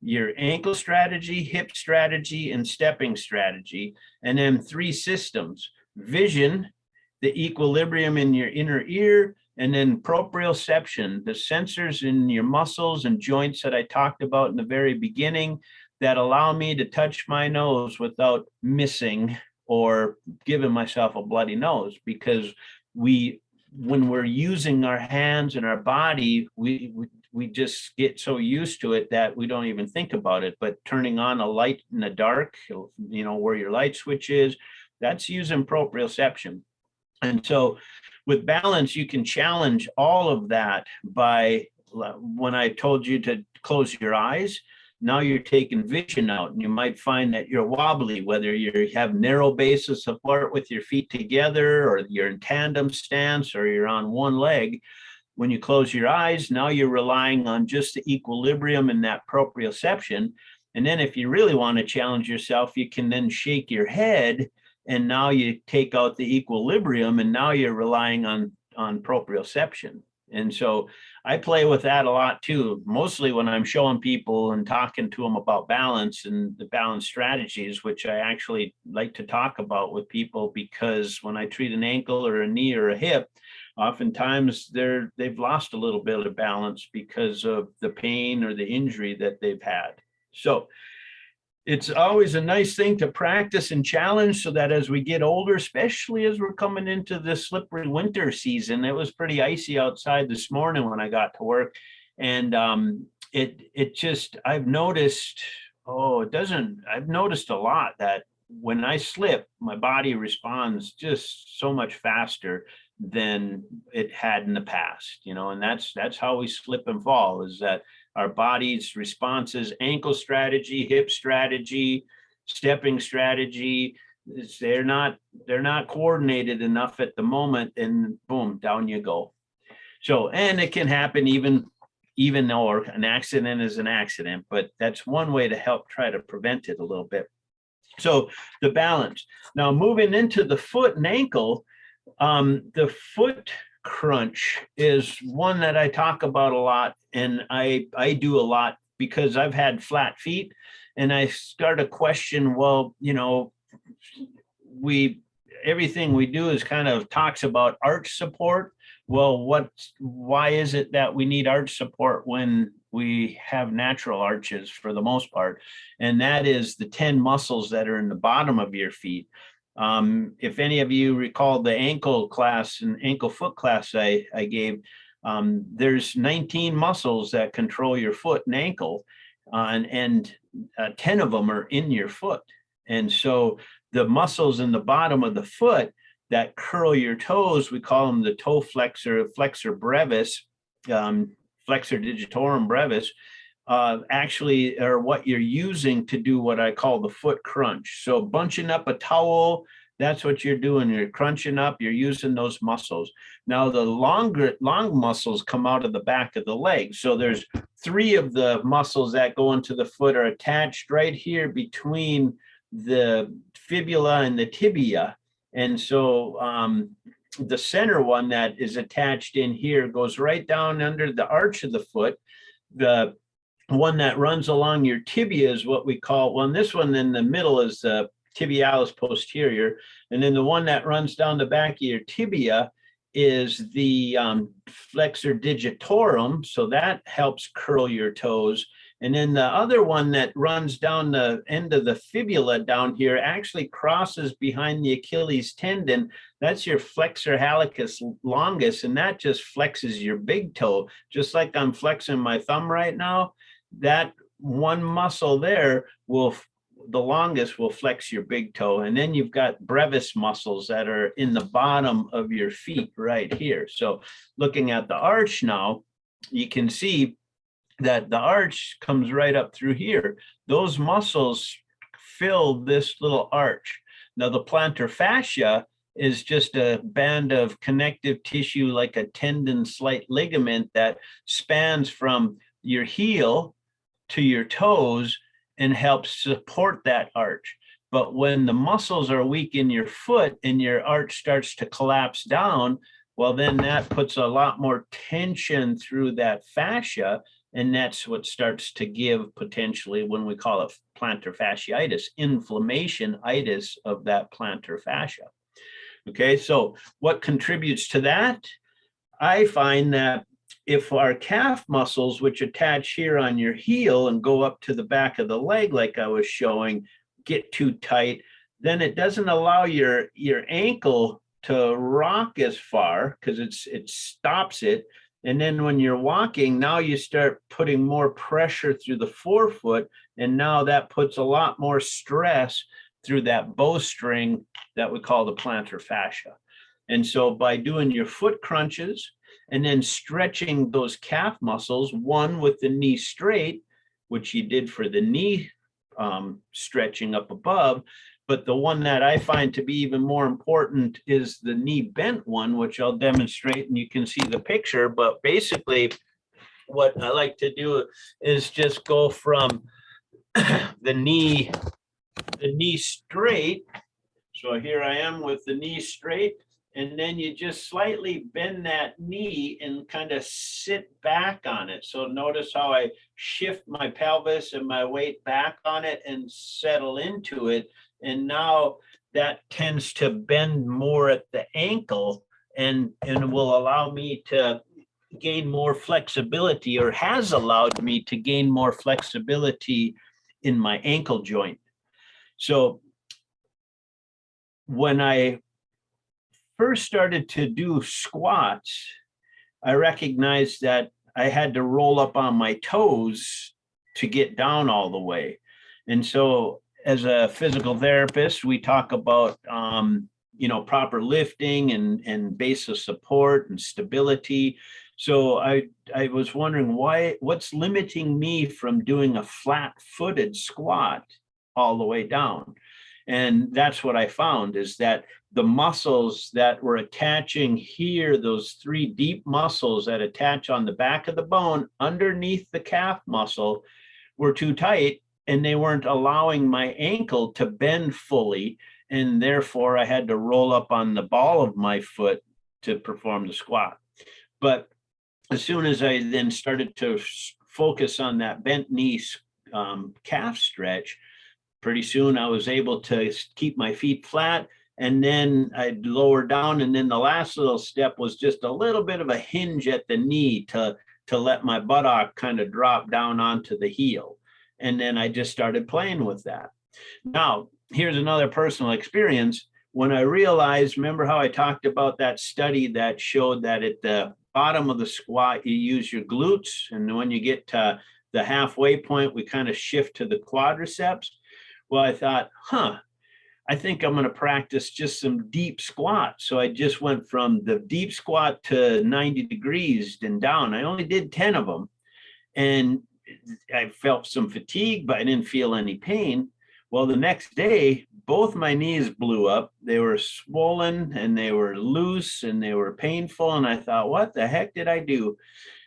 your ankle strategy, hip strategy, and stepping strategy, and then 3 systems: vision, the equilibrium in your inner ear, and then proprioception, the sensors in your muscles and joints that I talked about in the very beginning that allow me to touch my nose without missing or giving myself a bloody nose. Because when we're using our hands and our body, we just get so used to it that we don't even think about it. But turning on a light in the dark, where your light switch is, that's using proprioception. And so with balance, you can challenge all of that by, when I told you to close your eyes, now you're taking vision out, and you might find that you're wobbly, whether you have narrow base of support with your feet together, or you're in tandem stance, or you're on one leg. When you close your eyes, now you're relying on just the equilibrium and that proprioception. And then if you really want to challenge yourself, you can then shake your head, and now you take out the equilibrium, and now you're relying on proprioception. And so I play with that a lot too, mostly when I'm showing people and talking to them about balance and the balance strategies, which I actually like to talk about with people, because when I treat an ankle or a knee or a hip, oftentimes they've lost a little bit of balance because of the pain or the injury that they've had. So it's always a nice thing to practice and challenge, so that as we get older, especially as we're coming into this slippery winter season, it was pretty icy outside this morning when I got to work. And I've noticed a lot that when I slip, my body responds just so much faster than it had in the past, and that's how we slip and fall, is that our body's responses, ankle strategy, hip strategy, stepping strategy, they're not coordinated enough at the moment, and boom, down you go. So, and it can happen even though an accident is an accident, but that's one way to help try to prevent it a little bit. So the balance. Now moving into the foot and ankle, the foot crunch is one that I talk about a lot, and I do a lot because I've had flat feet, and I start to question, everything we do is kind of talks about arch support, Well, why is it that we need arch support when we have natural arches for the most part? And that is the 10 muscles that are in the bottom of your feet. If any of you recall the ankle class and ankle foot class I gave, there's 19 muscles that control your foot and ankle, and 10 of them are in your foot. And so the muscles in the bottom of the foot that curl your toes, we call them the toe flexor, flexor brevis, flexor digitorum brevis, actually are what you're using to do what I call the foot crunch. So bunching up a towel, that's what you're doing. You're crunching up, you're using those muscles. Now the long muscles come out of the back of the leg. So there's 3 of the muscles that go into the foot are attached right here between the fibula and the tibia. And so the center one that is attached in here goes right down under the arch of the foot. The one that runs along your tibia is what we call, well, this one in the middle is the tibialis posterior. And then the one that runs down the back of your tibia is the flexor digitorum. So that helps curl your toes. And then the other one that runs down the end of the fibula down here actually crosses behind the Achilles tendon. That's your flexor hallucis longus, and that just flexes your big toe. Just like I'm flexing my thumb right now, that one muscle there the longest will flex your big toe. And then you've got brevis muscles that are in the bottom of your feet right here. So looking at the arch now, you can see that the arch comes right up through here. Those muscles fill this little arch. Now the plantar fascia is just a band of connective tissue like a tendon slight ligament that spans from your heel to your toes and helps support that arch. But when the muscles are weak in your foot and your arch starts to collapse down, well, then that puts a lot more tension through that fascia. And that's what starts to give potentially when we call it plantar fasciitis, inflammation-itis of that plantar fascia. Okay, so what contributes to that? I find that if our calf muscles, which attach here on your heel and go up to the back of the leg, like I was showing, get too tight, then it doesn't allow your ankle to rock as far because it stops it. And then when you're walking, now you start putting more pressure through the forefoot. And now that puts a lot more stress through that bowstring that we call the plantar fascia. And so by doing your foot crunches and then stretching those calf muscles, one with the knee straight, which you did for the knee stretching up above, but the one that I find to be even more important is the knee bent one, which I'll demonstrate, and you can see the picture. But basically, what I like to do is just go from the knee straight. So here I am with the knee straight, and then you just slightly bend that knee and kind of sit back on it. So notice how I shift my pelvis and my weight back on it and settle into it. And now that tends to bend more at the ankle and will allow me to gain more flexibility, or has allowed me to gain more flexibility in my ankle joint. So when I first started to do squats, I recognized that I had to roll up on my toes to get down all the way. And so as a physical therapist, we talk about, proper lifting and base of support and stability. So I was wondering what's limiting me from doing a flat-footed squat all the way down. And that's what I found, is that the muscles that were attaching here, those 3 deep muscles that attach on the back of the bone underneath the calf muscle, were too tight, and they weren't allowing my ankle to bend fully. And therefore I had to roll up on the ball of my foot to perform the squat. But as soon as I then started to focus on that bent knee calf stretch, pretty soon I was able to keep my feet flat and then I'd lower down. And then the last little step was just a little bit of a hinge at the knee to let my buttock kind of drop down onto the heel. And then I just started playing with that. Now, here's another personal experience. When I realized, remember how I talked about that study that showed that at the bottom of the squat, you use your glutes. And when you get to the halfway point, we kind of shift to the quadriceps. Well, I thought, I think I'm going to practice just some deep squats. So I just went from the deep squat to 90 degrees and down. I only did 10 of them. And I felt some fatigue, but I didn't feel any pain. Well, the next day, both my knees blew up. They were swollen and they were loose and they were painful. And I thought, what the heck did I do?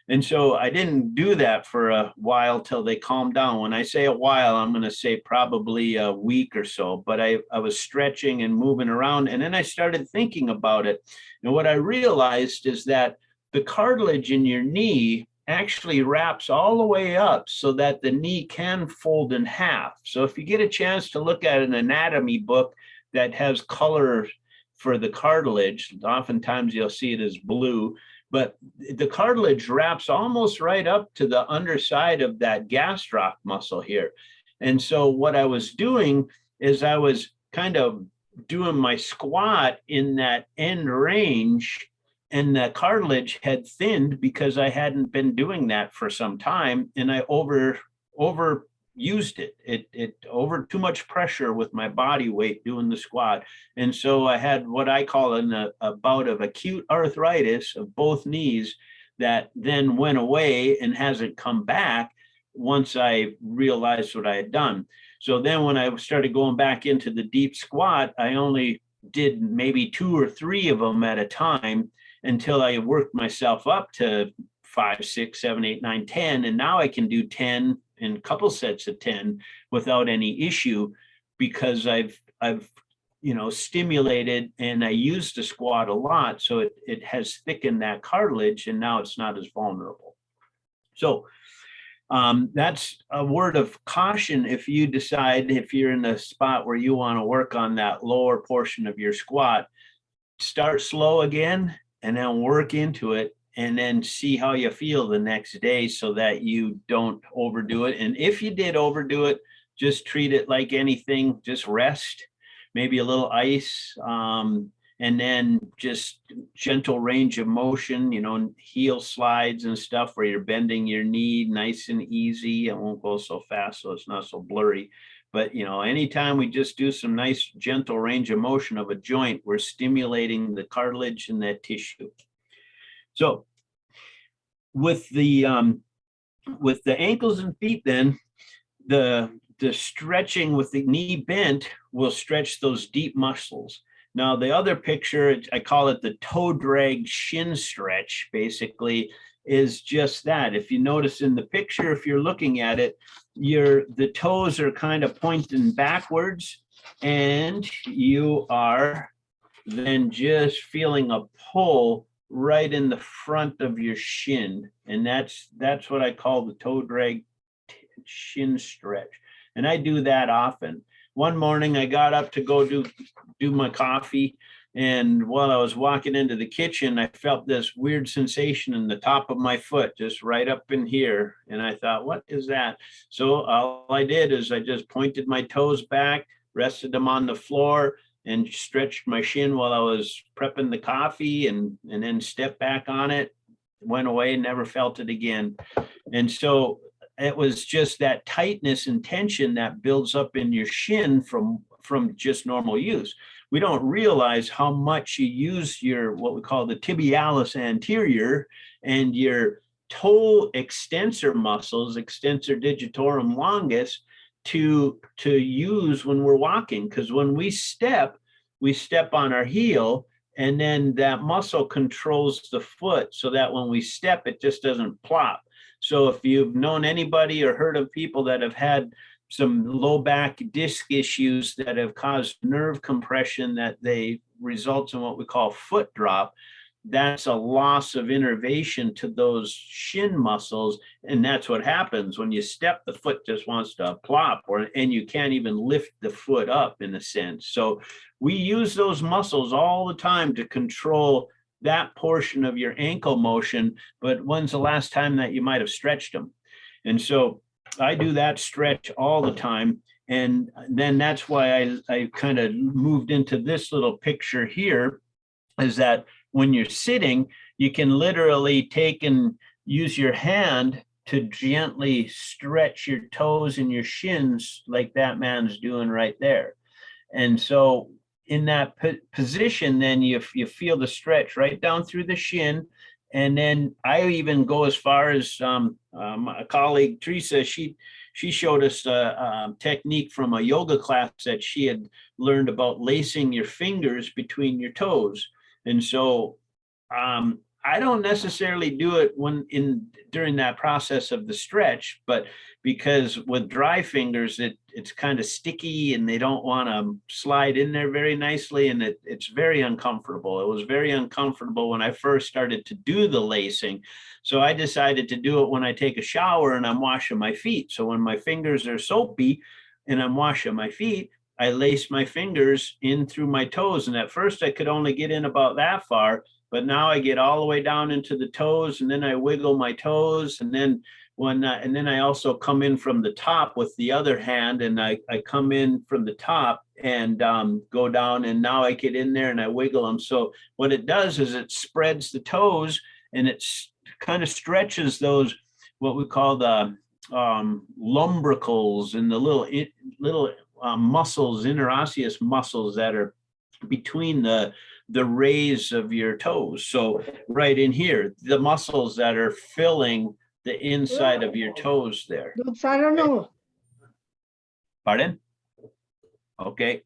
And so I didn't do that for a while till they calmed down. When I say a while, I'm going to say probably a week or so, but I was stretching and moving around. And then I started thinking about it. And what I realized is that the cartilage in your knee actually wraps all the way up so that the knee can fold in half. So if you get a chance to look at an anatomy book that has color for the cartilage, oftentimes you'll see it as blue, but the cartilage wraps almost right up to the underside of that gastroc muscle here. And so what I was doing is I was kind of doing my squat in that end range, and the cartilage had thinned because I hadn't been doing that for some time, and I overused it. It over too much pressure with my body weight doing the squat. And so I had what I call a bout of acute arthritis of both knees that then went away and hasn't come back once I realized what I had done. So then when I started going back into the deep squat, I only did maybe 2 or 3 of them at a time until I worked myself up to 5, 6, 7, 8, 9, 10. And now I can do 10 in a couple sets of 10 without any issue, because I've stimulated and I use the squat a lot. So it has thickened that cartilage and now it's not as vulnerable. So that's a word of caution. If you decide, if you're in the spot where you want to work on that lower portion of your squat, start slow again and then work into it, and then see how you feel the next day so that you don't overdo it. And if you did overdo it, just treat it like anything, just rest, maybe a little ice, and then just gentle range of motion, heel slides and stuff where you're bending your knee nice and easy. It won't go so fast so it's not so blurry. But, anytime we just do some nice gentle range of motion of a joint, we're stimulating the cartilage and that tissue. So with the ankles and feet, then the stretching with the knee bent will stretch those deep muscles. Now, the other picture, I call it the toe drag shin stretch, basically, is just that. If you notice in the picture, if you're looking at it, the toes are kind of pointing backwards, and you are then just feeling a pull right in the front of your shin. And that's what I call the toe drag shin stretch. And I do that often. One morning I got up to go do my coffee, and while I was walking into the kitchen, I felt this weird sensation in the top of my foot, just right up in here. And I thought, what is that? So all I did is I just pointed my toes back, rested them on the floor, and stretched my shin while I was prepping the coffee, and then stepped back on it, went away, never felt it again. And so it was just that tightness and tension that builds up in your shin from just normal use. We don't realize how much you use your, what we call the tibialis anterior, and your toe extensor muscles, extensor digitorum longus, to use when we're walking. Because when we step on our heel, and then that muscle controls the foot so that when we step, it just doesn't plop. So if you've known anybody or heard of people that have had some low back disc issues that have caused nerve compression, that they result in what we call foot drop, that's a loss of innervation to those shin muscles. And that's what happens when you step, the foot just wants to plop, and you can't even lift the foot up in a sense. So we use those muscles all the time to control that portion of your ankle motion. But when's the last time that you might have stretched them? And so I do that stretch all the time. And then that's why I kind of moved into this little picture here, is that when you're sitting, you can literally take and use your hand to gently stretch your toes and your shins like that man's doing right there. And so in that position, then you feel the stretch right down through the shin. And then I even go as far as my colleague Teresa, she showed us a technique from a yoga class that she had learned about lacing your fingers between your toes. And so I don't necessarily do it during that process of the stretch, but because with dry fingers, it's kind of sticky and they don't want to slide in there very nicely, and it's very uncomfortable. It was very uncomfortable when I first started to do the lacing. So I decided to do it when I take a shower and I'm washing my feet. So when my fingers are soapy and I'm washing my feet, I lace my fingers in through my toes. And at first I could only get in about that far, but now I get all the way down into the toes, and then I wiggle my toes. And then and then I also come in from the top with the other hand, and I come in from the top and go down, and now I get in there and I wiggle them. So what it does is it spreads the toes, and it kind of stretches those, what we call the lumbricals, and the little muscles, interosseous muscles that are between the rays of your toes. So right in here, the muscles that are filling the inside of your toes there. I don't know. Pardon? Okay.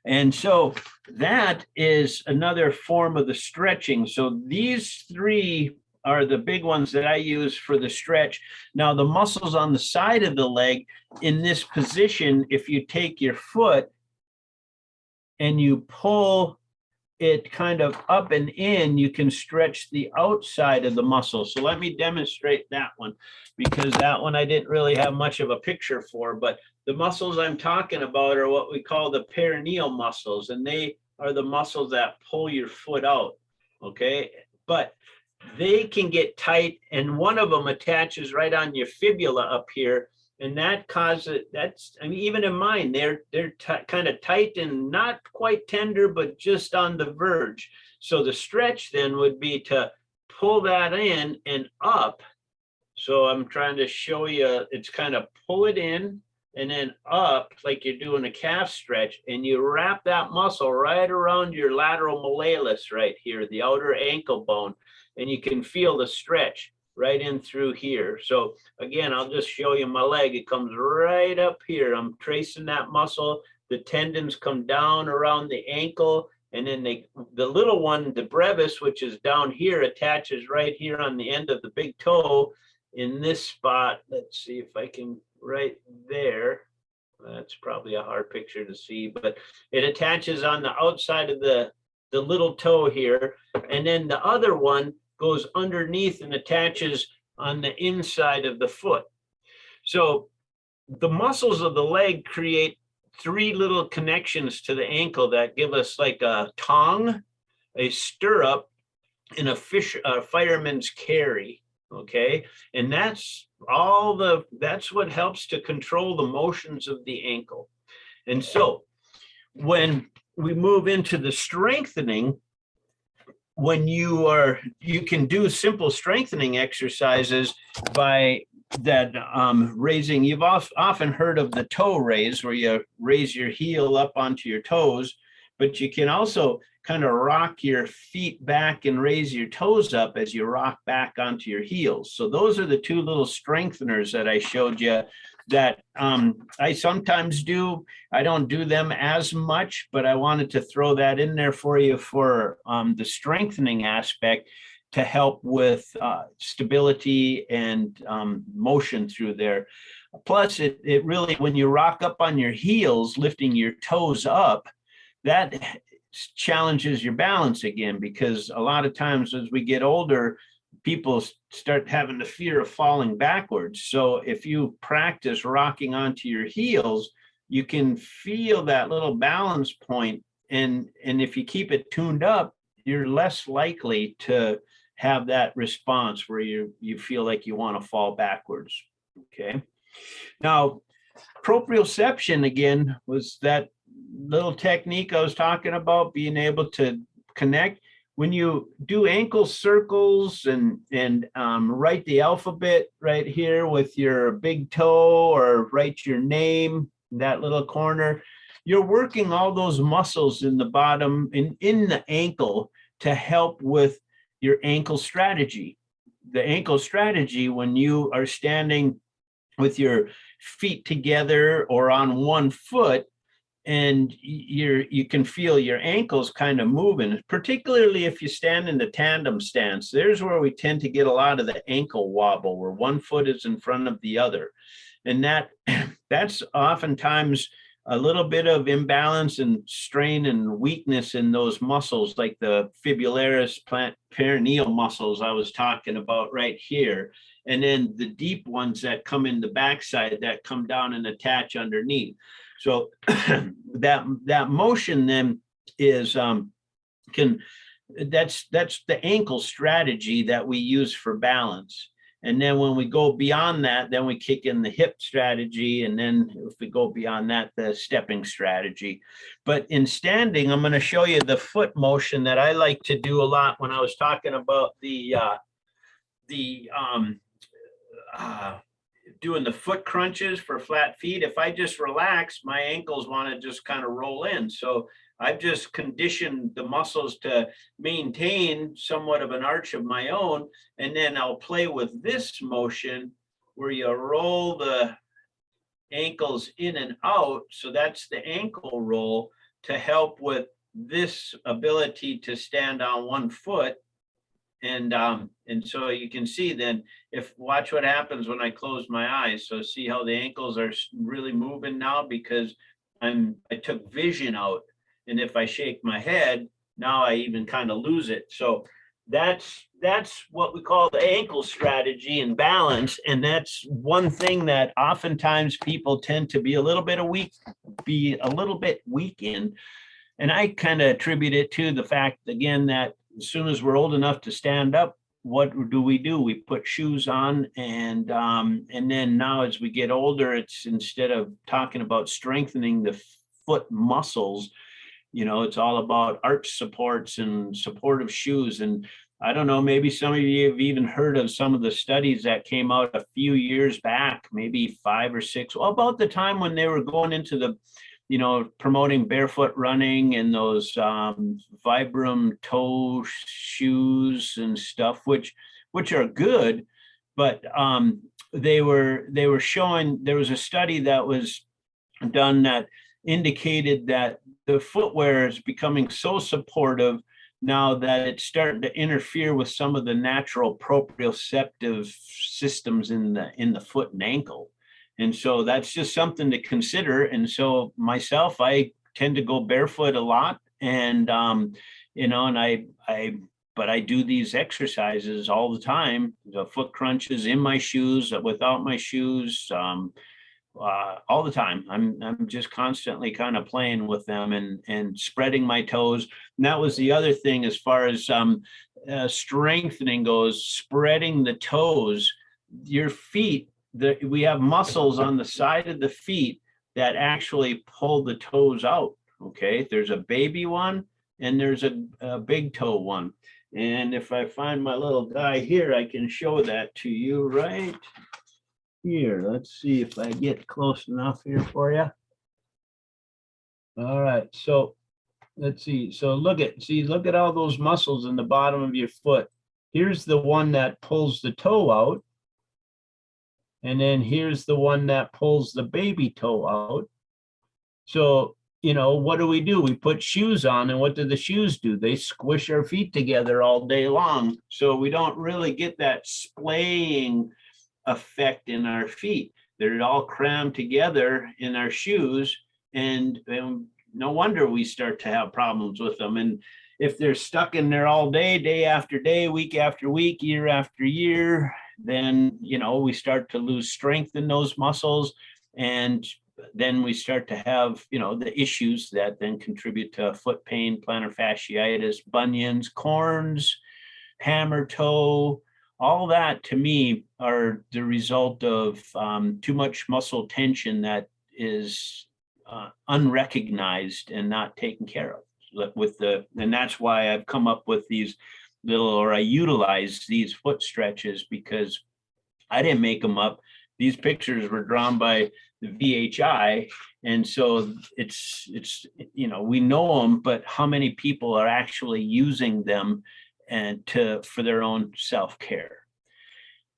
And so that is another form of the stretching. So these three are the big ones that I use for the stretch. Now the muscles on the side of the leg, in this position, if you take your foot and you pull it kind of up and in, you can stretch the outside of the muscle. So let me demonstrate that one, because that one I didn't really have much of a picture for, but the muscles I'm talking about are what we call the perineal muscles, and they are the muscles that pull your foot out, okay? But they can get tight, and one of them attaches right on your fibula up here, and that causes, I mean, even in mine, they're kind of tight and not quite tender, but just on the verge. So the stretch then would be to pull that in and up. So I'm trying to show you, it's kind of pull it in and then up like you're doing a calf stretch, and you wrap that muscle right around your lateral malleolus right here, the outer ankle bone, and you can feel the stretch right in through here. So again, I'll just show you my leg. It comes right up here. I'm tracing that muscle. The tendons come down around the ankle, and then the little one, the brevis, which is down here, attaches right here on the end of the big toe in this spot. Let's see if I can, right there. That's probably a hard picture to see, but it attaches on the outside of the little toe here. And then the other one goes underneath and attaches on the inside of the foot. So the muscles of the leg create three little connections to the ankle that give us like a tongue, a stirrup, and a fireman's carry. Okay, and that's what helps to control the motions of the ankle. And so when we move into the strengthening, when you can do simple strengthening exercises by that raising. You've often heard of the toe raise, where you raise your heel up onto your toes, but you can also kind of rock your feet back and raise your toes up as you rock back onto your heels. So those are the two little strengtheners that I showed you that I sometimes do. I don't do them as much, but I wanted to throw that in there for you for the strengthening aspect to help with stability and motion through there. Plus, it really, when you rock up on your heels, lifting your toes up, that challenges your balance again, because a lot of times as we get older, people start having the fear of falling backwards. So if you practice rocking onto your heels, you can feel that little balance point. And if you keep it tuned up, you're less likely to have that response where you feel like you want to fall backwards. Okay. Now, proprioception, again, was that little technique I was talking about, being able to connect. When you do ankle circles and write the alphabet right here with your big toe, or write your name, that little corner, you're working all those muscles in the bottom and in the ankle to help with your ankle strategy. The ankle strategy, when you are standing with your feet together or on one foot, and you can feel your ankles kind of moving, particularly if you stand in the tandem stance. There's where we tend to get a lot of the ankle wobble, where one foot is in front of the other. And that's oftentimes a little bit of imbalance and strain and weakness in those muscles, like the fibularis perineal muscles I was talking about right here. And then the deep ones that come in the backside that come down and attach underneath. So that motion then is that's the ankle strategy that we use for balance. And then when we go beyond that, then we kick in the hip strategy. And then if we go beyond that, the stepping strategy. But in standing, I'm going to show you the foot motion that I like to do a lot when I was talking about doing the foot crunches for flat feet. If I just relax, my ankles want to just kind of roll in. So I've just conditioned the muscles to maintain somewhat of an arch of my own. And then I'll play with this motion where you roll the ankles in and out. So that's the ankle roll to help with this ability to stand on one foot. And so you can see then, watch what happens when I close my eyes. So see how the ankles are really moving now, because I took vision out. And if I shake my head, now I even kind of lose it. So that's what we call the ankle strategy and balance. And that's one thing that oftentimes people tend to be a little bit weak in. And I kind of attribute it to the fact, again, that as soon as we're old enough to stand up, what do? We put shoes on, and then now as we get older, it's, instead of talking about strengthening the foot muscles, it's all about arch supports and supportive shoes. And I don't know, maybe some of you have even heard of some of the studies that came out a few years back, maybe 5 or 6, about the time when they were going into the promoting barefoot running and those Vibram toe shoes and stuff, which are good, but they were showing, there was a study that was done that indicated that the footwear is becoming so supportive now that it's starting to interfere with some of the natural proprioceptive systems in the foot and ankle. And so that's just something to consider. And so myself, I tend to go barefoot a lot, and but I do these exercises all the time, the foot crunches in my shoes, without my shoes, all the time. I'm just constantly kind of playing with them and spreading my toes. And that was the other thing as far as strengthening goes, spreading the toes, your feet. We have muscles on the side of the feet that actually pull the toes out. Okay, there's a baby one and there's a big toe one. And if I find my little guy here, I can show that to you right here. Let's see if I get close enough here for you. All right, so let's see. So look at all those muscles in the bottom of your foot. Here's the one that pulls the toe out. And then here's the one that pulls the baby toe out. So, what do? We put shoes on, and what do the shoes do? They squish our feet together all day long. So we don't really get that splaying effect in our feet. They're all crammed together in our shoes. And no wonder we start to have problems with them. And if they're stuck in there all day, day after day, week after week, year after year, then, you know, we start to lose strength in those muscles. And then we start to have, you know, the issues that then contribute to foot pain, plantar fasciitis, bunions, corns, hammer toe. All that to me are the result of too much muscle tension that is unrecognized and not taken care of with and that's why I've come up with these I utilize these foot stretches, because I didn't make them up. These pictures were drawn by the VHI. And so it's, you know, we know them, but how many people are actually using them and for their own self-care?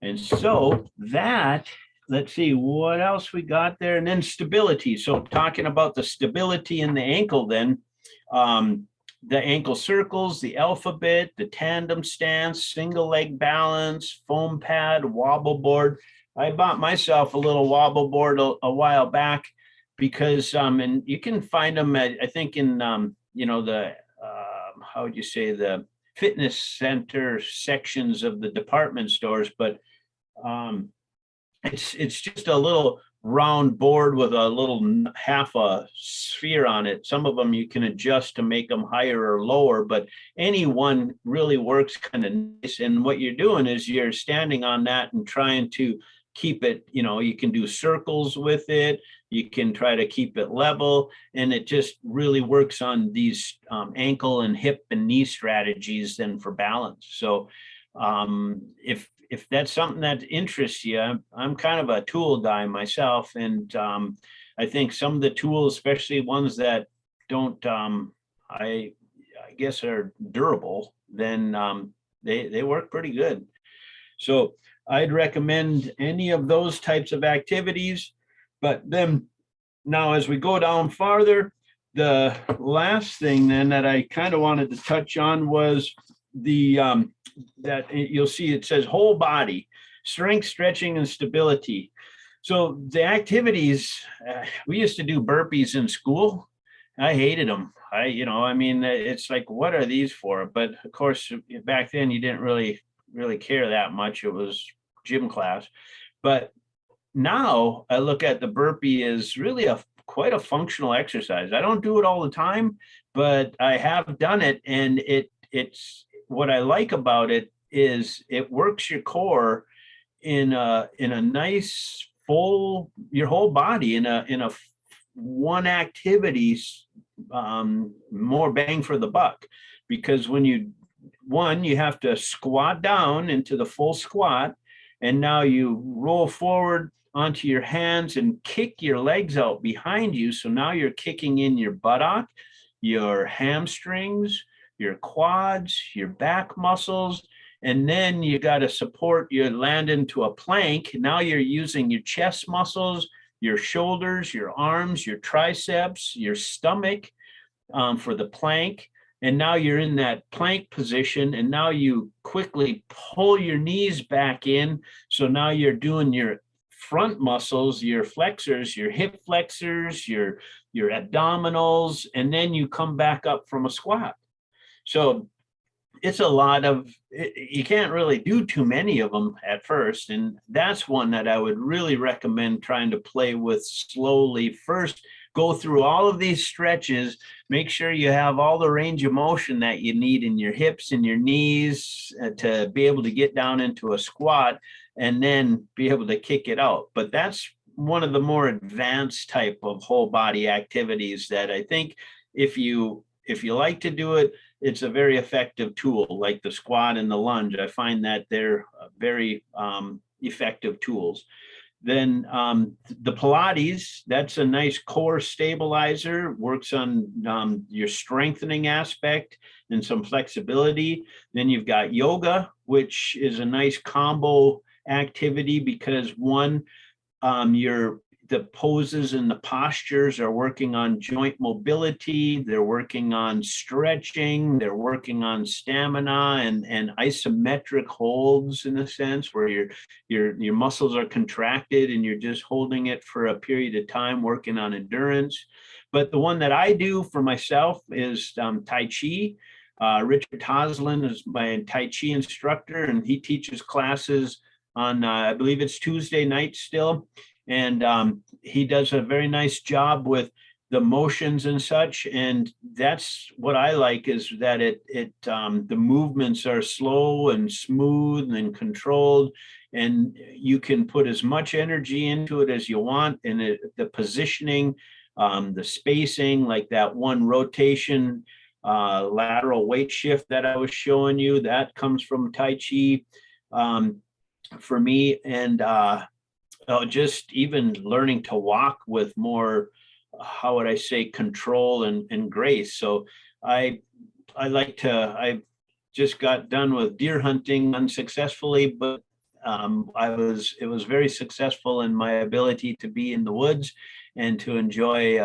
And so that, let's see what else we got there. And then stability. So talking about the stability in the ankle, then the ankle circles, the alphabet, the tandem stance, single leg balance, foam pad, wobble board. I bought myself a little wobble board a while back because, and you can find them at, I think in, you know, the, how would you say, the fitness center sections of the department stores, but it's just a little round board with a little half a sphere on it. Some of them you can adjust to make them higher or lower, but any one really works kind of nice. And what you're doing is you're standing on that and trying to keep it, you know, you can do circles with it. You can try to keep it level, and it just really works on these ankle and hip and knee strategies then for balance. So if that's something that interests you, I'm kind of a tool guy myself. And I think some of the tools, especially ones that don't, I guess are durable, then they work pretty good. So I'd recommend any of those types of activities. But then now as we go down farther, the last thing then that I kind of wanted to touch on was the that you'll see it says whole body, strength, stretching, and stability. So the activities, we used to do burpees in school. I hated them. I mean, it's like, what are these for? But of course, back then you didn't really care that much. It was gym class. But now I look at the burpee as really quite a functional exercise. I don't do it all the time, but I have done it, and it's what I like about it is it works your core in a nice full, your whole body in a one activity, more bang for the buck. Because when you have to squat down into the full squat, and now you roll forward onto your hands and kick your legs out behind you. So now you're kicking in your buttock, your hamstrings, your quads, your back muscles, and then you got to support, you land into a plank. Now you're using your chest muscles, your shoulders, your arms, your triceps, your stomach for the plank. And now you're in that plank position, and now you quickly pull your knees back in. So now you're doing your front muscles, your flexors, your hip flexors, your abdominals, and then you come back up from a squat. So it's a lot of, you can't really do too many of them at first. And that's one that I would really recommend trying to play with slowly. First, go through all of these stretches, make sure you have all the range of motion that you need in your hips and your knees to be able to get down into a squat, and then be able to kick it out. But that's one of the more advanced type of whole body activities that I think if you like to do it, it's a very effective tool, like the squat and the lunge. I find that they're very effective tools. Then the Pilates, that's a nice core stabilizer, works on your strengthening aspect and some flexibility. Then you've got yoga, which is a nice combo activity because one, the poses and the postures are working on joint mobility. They're working on stretching. They're working on stamina and isometric holds, in a sense, where your muscles are contracted and you're just holding it for a period of time, working on endurance. But the one that I do for myself is Tai Chi. Richard Toslin is my Tai Chi instructor, and he teaches classes on, I believe it's Tuesday night still. And he does a very nice job with the motions and such. And that's what I like, is that the movements are slow and smooth and controlled, and you can put as much energy into it as you want. And the positioning, the spacing, like that one rotation, lateral weight shift that I was showing you, that comes from Tai Chi for me. And just even learning to walk with more, how would I say, control and grace. So I just got done with deer hunting unsuccessfully, but it was very successful in my ability to be in the woods and to enjoy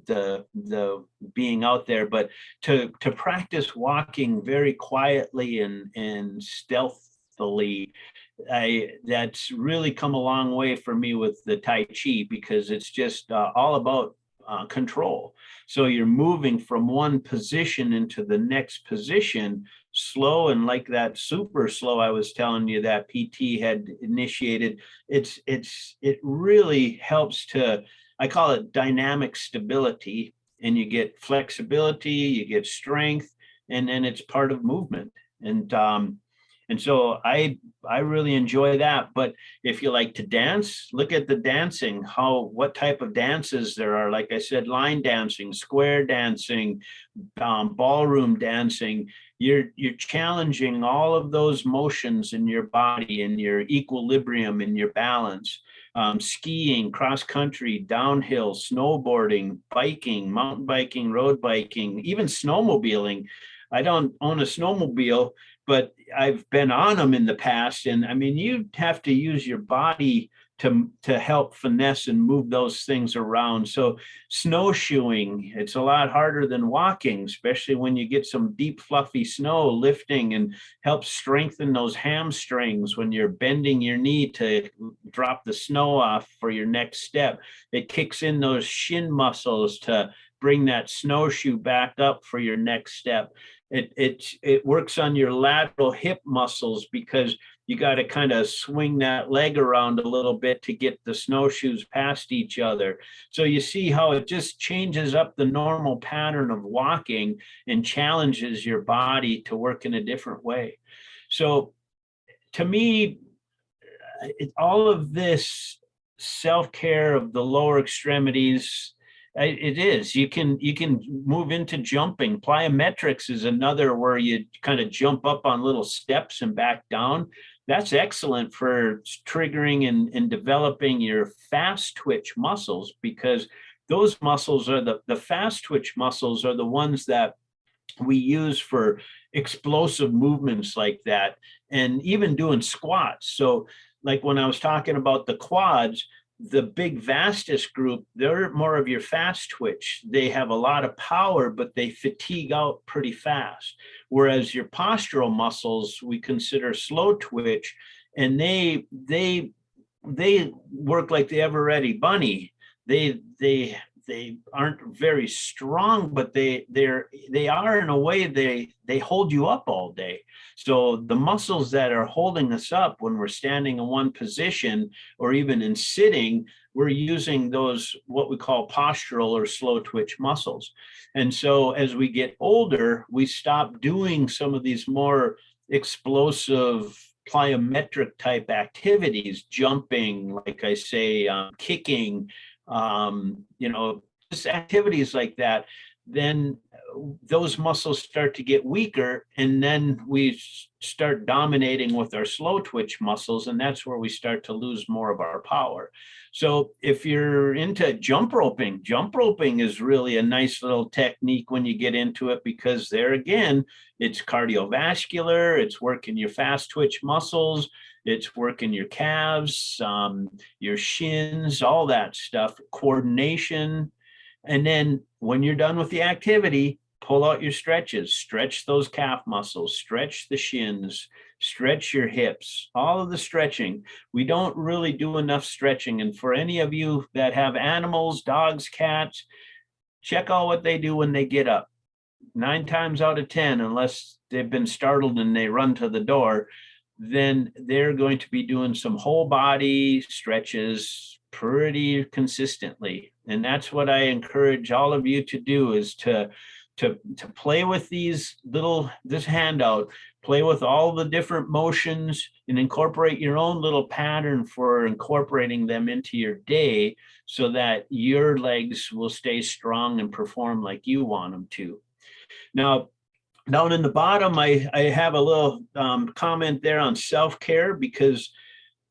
the being out there. But to practice walking very quietly and stealthily, that's really come a long way for me with the Tai Chi, because it's just all about control. So you're moving from one position into the next position, slow, and like that super slow I was telling you that PT had initiated. It really helps to, I call it dynamic stability, and you get flexibility, you get strength, and then it's part of movement. And so I really enjoy that. But if you like to dance, look at the dancing, what type of dances there are. Like I said, line dancing, square dancing, ballroom dancing. You're challenging all of those motions in your body and your equilibrium and your balance. Skiing, cross country, downhill, snowboarding, biking, mountain biking, road biking, even snowmobiling. I don't own a snowmobile, but I've been on them in the past. And I mean, you have to use your body to help finesse and move those things around. So snowshoeing, it's a lot harder than walking, especially when you get some deep, fluffy snow. Lifting and helps strengthen those hamstrings when you're bending your knee to drop the snow off for your next step. It kicks in those shin muscles to bring that snowshoe back up for your next step. It works on your lateral hip muscles, because you got to kind of swing that leg around a little bit to get the snowshoes past each other. So you see how it just changes up the normal pattern of walking and challenges your body to work in a different way. So to me, all of this self-care of the lower extremities, it is. You can move into jumping. Plyometrics is another, where you kind of jump up on little steps and back down. That's excellent for triggering and developing your fast twitch muscles, because those muscles are the fast twitch muscles are the ones that we use for explosive movements like that, and even doing squats. So like when I was talking about the quads, the big vastus group, they're more of your fast twitch. They have a lot of power, but they fatigue out pretty fast. Whereas your postural muscles, we consider slow twitch, and they work like the ever-ready bunny. They aren't very strong, but they are, in a way, they hold you up all day. So the muscles that are holding us up when we're standing in one position, or even in sitting, we're using those, what we call postural or slow twitch muscles. And so as we get older, we stop doing some of these more explosive plyometric type activities, jumping, like I say, kicking, just activities like that. then those muscles start to get weaker, and then we start dominating with our slow twitch muscles, and that's where we start to lose more of our power. So if you're into jump roping is really a nice little technique when you get into it, because there again, it's cardiovascular, it's working your fast twitch muscles, it's working your calves, your shins, all that stuff, coordination. And then when you're done with the activity, pull out your stretches, stretch those calf muscles, stretch the shins, stretch your hips, all of the stretching. We don't really do enough stretching. And for any of you that have animals, dogs, cats, check out what they do when they get up. 9 times out of 10, unless they've been startled and they run to the door, then they're going to be doing some whole body stretches pretty consistently. And that's what I encourage all of you to do, is to play with this handout, play with all the different motions and incorporate your own little pattern for incorporating them into your day, so that your legs will stay strong and perform like you want them to. Now, down in the bottom, I have a little comment there on self-care, because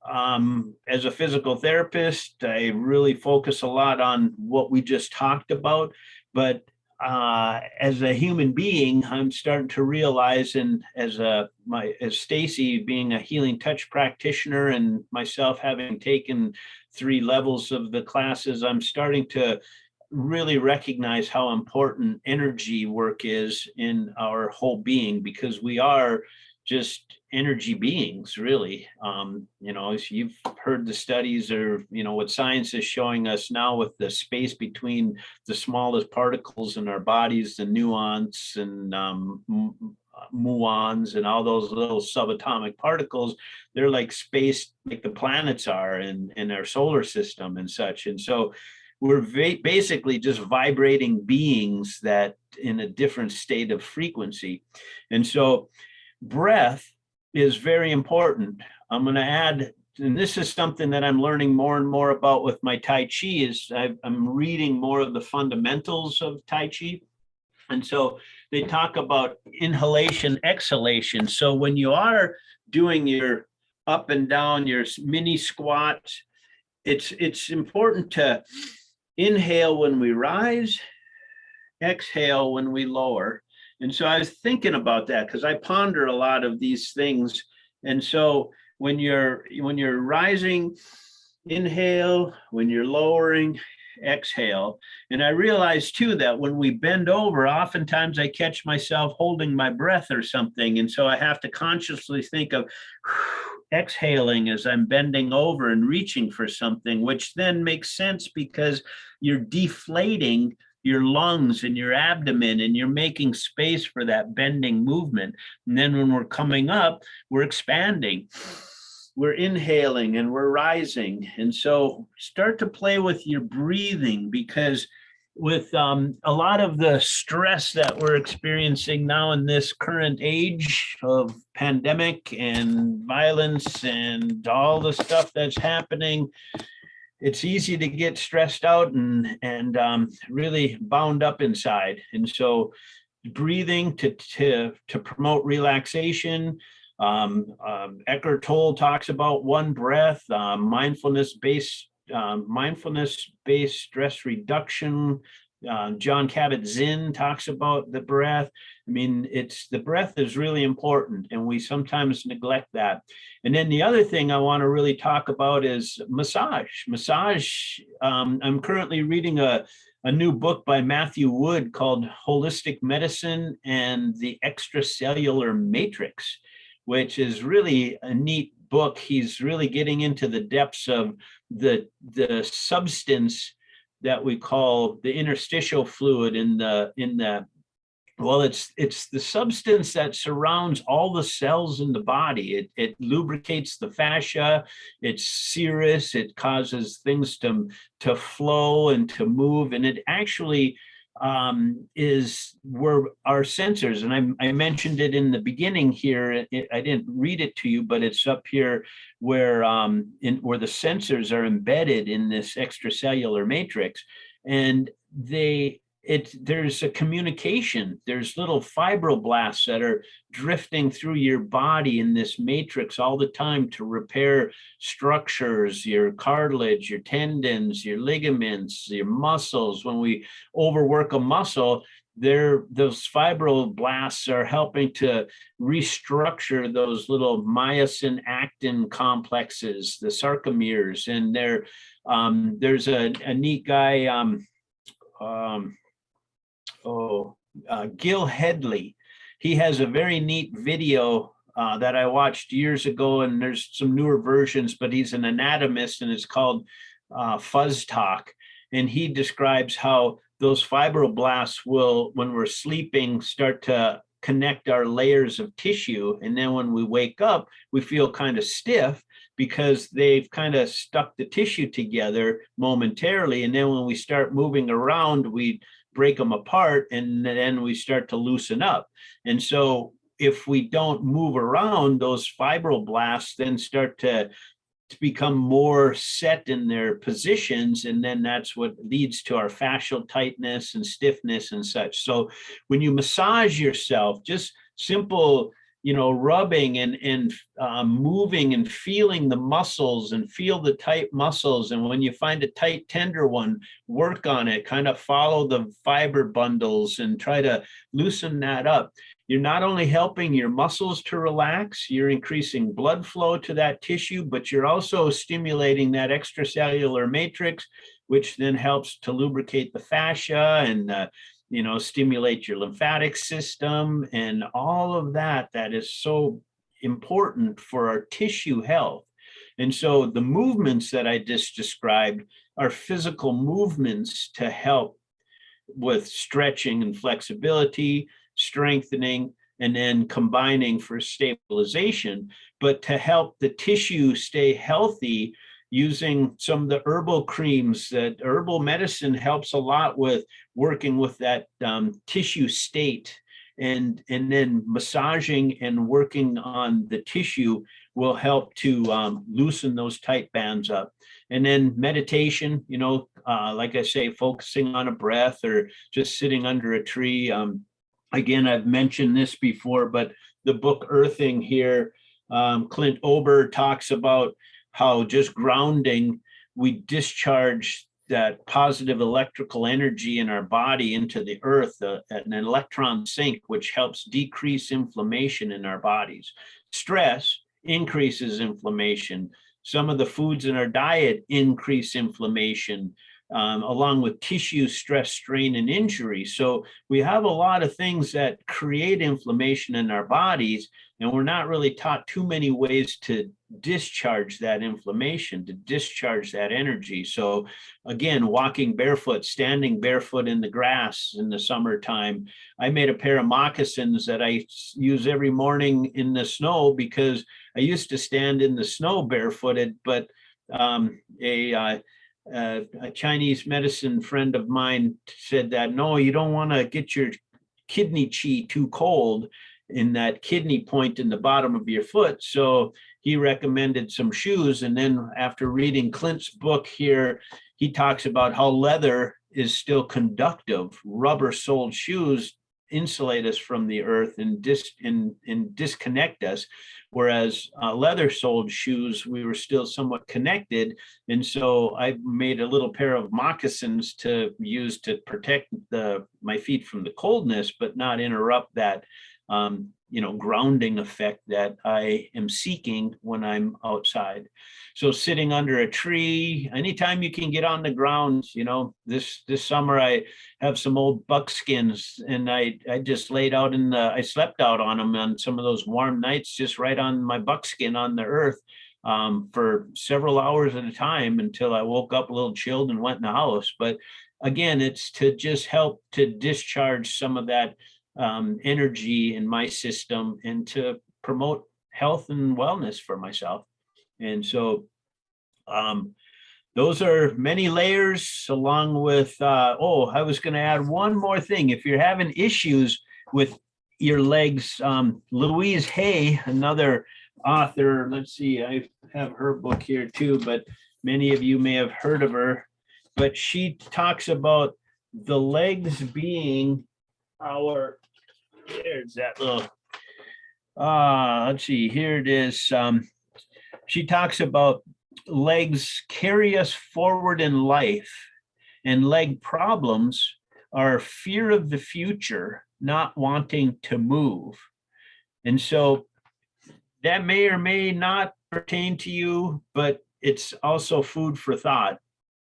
as a physical therapist, I really focus a lot on what we just talked about. But as a human being, I'm starting to realize, and as Stacy being a healing touch practitioner and myself having taken 3 levels of the classes, I'm starting to really recognize how important energy work is in our whole being, because we are just energy beings, really. As you've heard the studies, or what science is showing us now with the space between the smallest particles in our bodies, the nuance and muons and all those little subatomic particles, they're like space, like the planets are in our solar system and such. And so we're basically just vibrating beings that in a different state of frequency. And so breath is very important. I'm going to add, and this is something that I'm learning more and more about with my Tai Chi, is I'm reading more of the fundamentals of Tai Chi. And so they talk about inhalation, exhalation. So when you are doing your up and down, your mini squats, it's important to inhale when we rise, exhale when we lower. And so I was thinking about that, because I ponder a lot of these things. And so when you're rising, inhale; when you're lowering, exhale. And I realized too that when we bend over, oftentimes I catch myself holding my breath or something. And so I have to consciously think of exhaling as I'm bending over and reaching for something, which then makes sense, because you're deflating your lungs and your abdomen, and you're making space for that bending movement. And then when we're coming up, we're expanding, we're inhaling, and we're rising. And so start to play with your breathing, because with a lot of the stress that we're experiencing now in this current age of pandemic and violence and all the stuff that's happening, it's easy to get stressed out and really bound up inside. And so breathing to promote relaxation. Eckhart Tolle talks about one breath, mindfulness-based stress reduction. John Kabat-Zinn talks about the breath. I mean, the breath is really important, and we sometimes neglect that. And then the other thing I want to really talk about is massage. I'm currently reading a new book by Matthew Wood called Holistic Medicine and the Extracellular Matrix, which is really a neat book. He's really getting into the depths of the substance that we call the interstitial fluid it's the substance that surrounds all the cells in the body. It lubricates the fascia, it's serous, it causes things to flow and to move, and it actually is where our sensors, and I mentioned it in the beginning here, I didn't read it to you, but it's up here where where the sensors are embedded in this extracellular matrix, and they there's a communication. There's little fibroblasts that are drifting through your body in this matrix all the time to repair structures, your cartilage, your tendons, your ligaments, your muscles. When we overwork a muscle, those fibroblasts are helping to restructure those little myosin actin complexes, the sarcomeres. And there's a neat guy, Gil Headley. He has a very neat video that I watched years ago, and there's some newer versions, but he's an anatomist, and it's called Fuzz Talk. And he describes how those fibroblasts will, when we're sleeping, start to connect our layers of tissue. And then when we wake up, we feel kind of stiff because they've kind of stuck the tissue together momentarily. And then when we start moving around, we break them apart, and then we start to loosen up. And so if we don't move around, those fibroblasts then start to become more set in their positions, and then that's what leads to our fascial tightness and stiffness and such. So when you massage yourself, just simple, rubbing and moving and feeling the muscles, and feel the tight muscles. And when you find a tight, tender one, work on it, kind of follow the fiber bundles and try to loosen that up. You're not only helping your muscles to relax, you're increasing blood flow to that tissue, but you're also stimulating that extracellular matrix, which then helps to lubricate the fascia and stimulate your lymphatic system and all of that is so important for our tissue health. And so the movements that I just described are physical movements to help with stretching and flexibility, strengthening, and then combining for stabilization, but to help the tissue stay healthy using some of the herbal creams. That herbal medicine helps a lot with working with that tissue state, and then massaging and working on the tissue will help to loosen those tight bands up. And then meditation, like I say, focusing on a breath or just sitting under a tree. Again, I've mentioned this before, but the book Earthing here, Clint Ober talks about how just grounding, we discharge that positive electrical energy in our body into the earth, an electron sink, which helps decrease inflammation in our bodies. Stress increases inflammation. Some of the foods in our diet increase inflammation, along with tissue stress, strain, and injury. So we have a lot of things that create inflammation in our bodies, and we're not really taught too many ways to discharge that inflammation, to discharge that energy. So again, walking barefoot, standing barefoot in the grass in the summertime. I made a pair of moccasins that I use every morning in the snow, because I used to stand in the snow barefooted, but a Chinese medicine friend of mine said that, no, you don't want to get your kidney chi too cold in that kidney point in the bottom of your foot. So he recommended some shoes. And then after reading Clint's book here, he talks about how leather is still conductive. Rubber-soled shoes insulate us from the earth and disconnect us, whereas leather-soled shoes, we were still somewhat connected. And so I made a little pair of moccasins to use to protect my feet from the coldness, but not interrupt that grounding effect that I am seeking when I'm outside. So sitting under a tree, anytime you can get on the ground, this summer I have some old buckskins, and I just laid out I slept out on them on some of those warm nights, just right on my buckskin on the earth for several hours at a time until I woke up a little chilled and went in the house. But again, it's to just help to discharge some of that energy in my system and to promote health and wellness for myself. And so those are many layers, along with, I was going to add one more thing. If you're having issues with your legs, Louise Hay, another author, let's see, I have her book here too, but many of you may have heard of her, but she talks about the legs being our, there's that little, let's see, here it is. She talks about legs carry us forward in life, and leg problems are fear of the future, not wanting to move. And so that may or may not pertain to you, but it's also food for thought.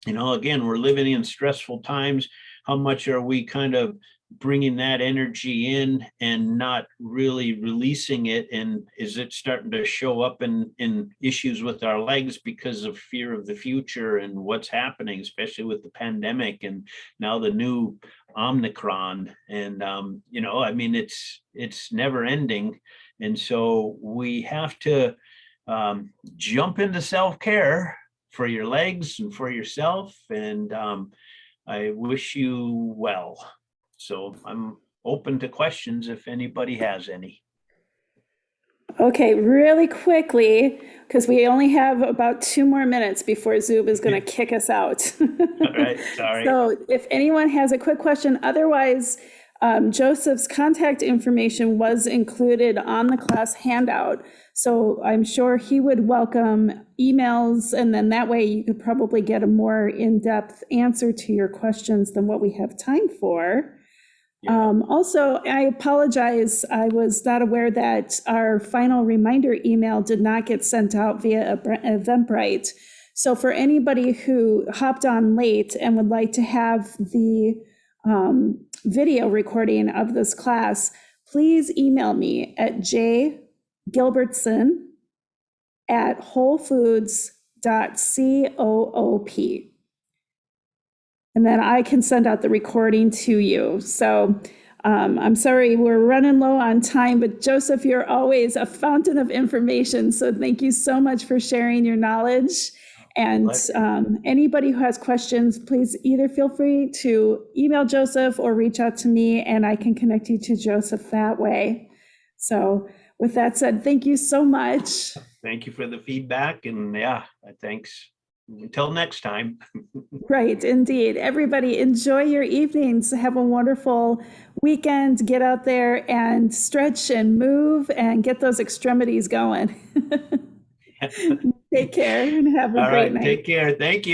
You know, again, we're living in stressful times. How much are we kind of bringing that energy in and not really releasing it? And is it starting to show up in issues with our legs because of fear of the future and what's happening, especially with the pandemic and now the new Omicron? And, you know, I mean, it's never ending. And so we have to jump into self-care for your legs and for yourself. And I wish you well. So I'm open to questions if anybody has any. Okay, really quickly, because we only have about 2 more minutes before Zoom is going to kick us out. All right, sorry. So if anyone has a quick question, otherwise, Joseph's contact information was included on the class handout. So I'm sure he would welcome emails, and then that way you could probably get a more in-depth answer to your questions than what we have time for. Yeah. Also, I apologize. I was not aware that our final reminder email did not get sent out via Eventbrite. So for anybody who hopped on late and would like to have the video recording of this class, please email me at jgilbertson@wholefoods.coop. And then I can send out the recording to you. So I'm sorry, we're running low on time, but Joseph, you're always a fountain of information. So thank you so much for sharing your knowledge. And anybody who has questions, please either feel free to email Joseph or reach out to me, and I can connect you to Joseph that way. So with that said, thank you so much. Thank you for the feedback. And yeah, thanks. Until next time. Right, indeed. Everybody, enjoy your evenings. Have a wonderful weekend. Get out there and stretch and move and get those extremities going. Take care and have a great night. Take care. Thank you.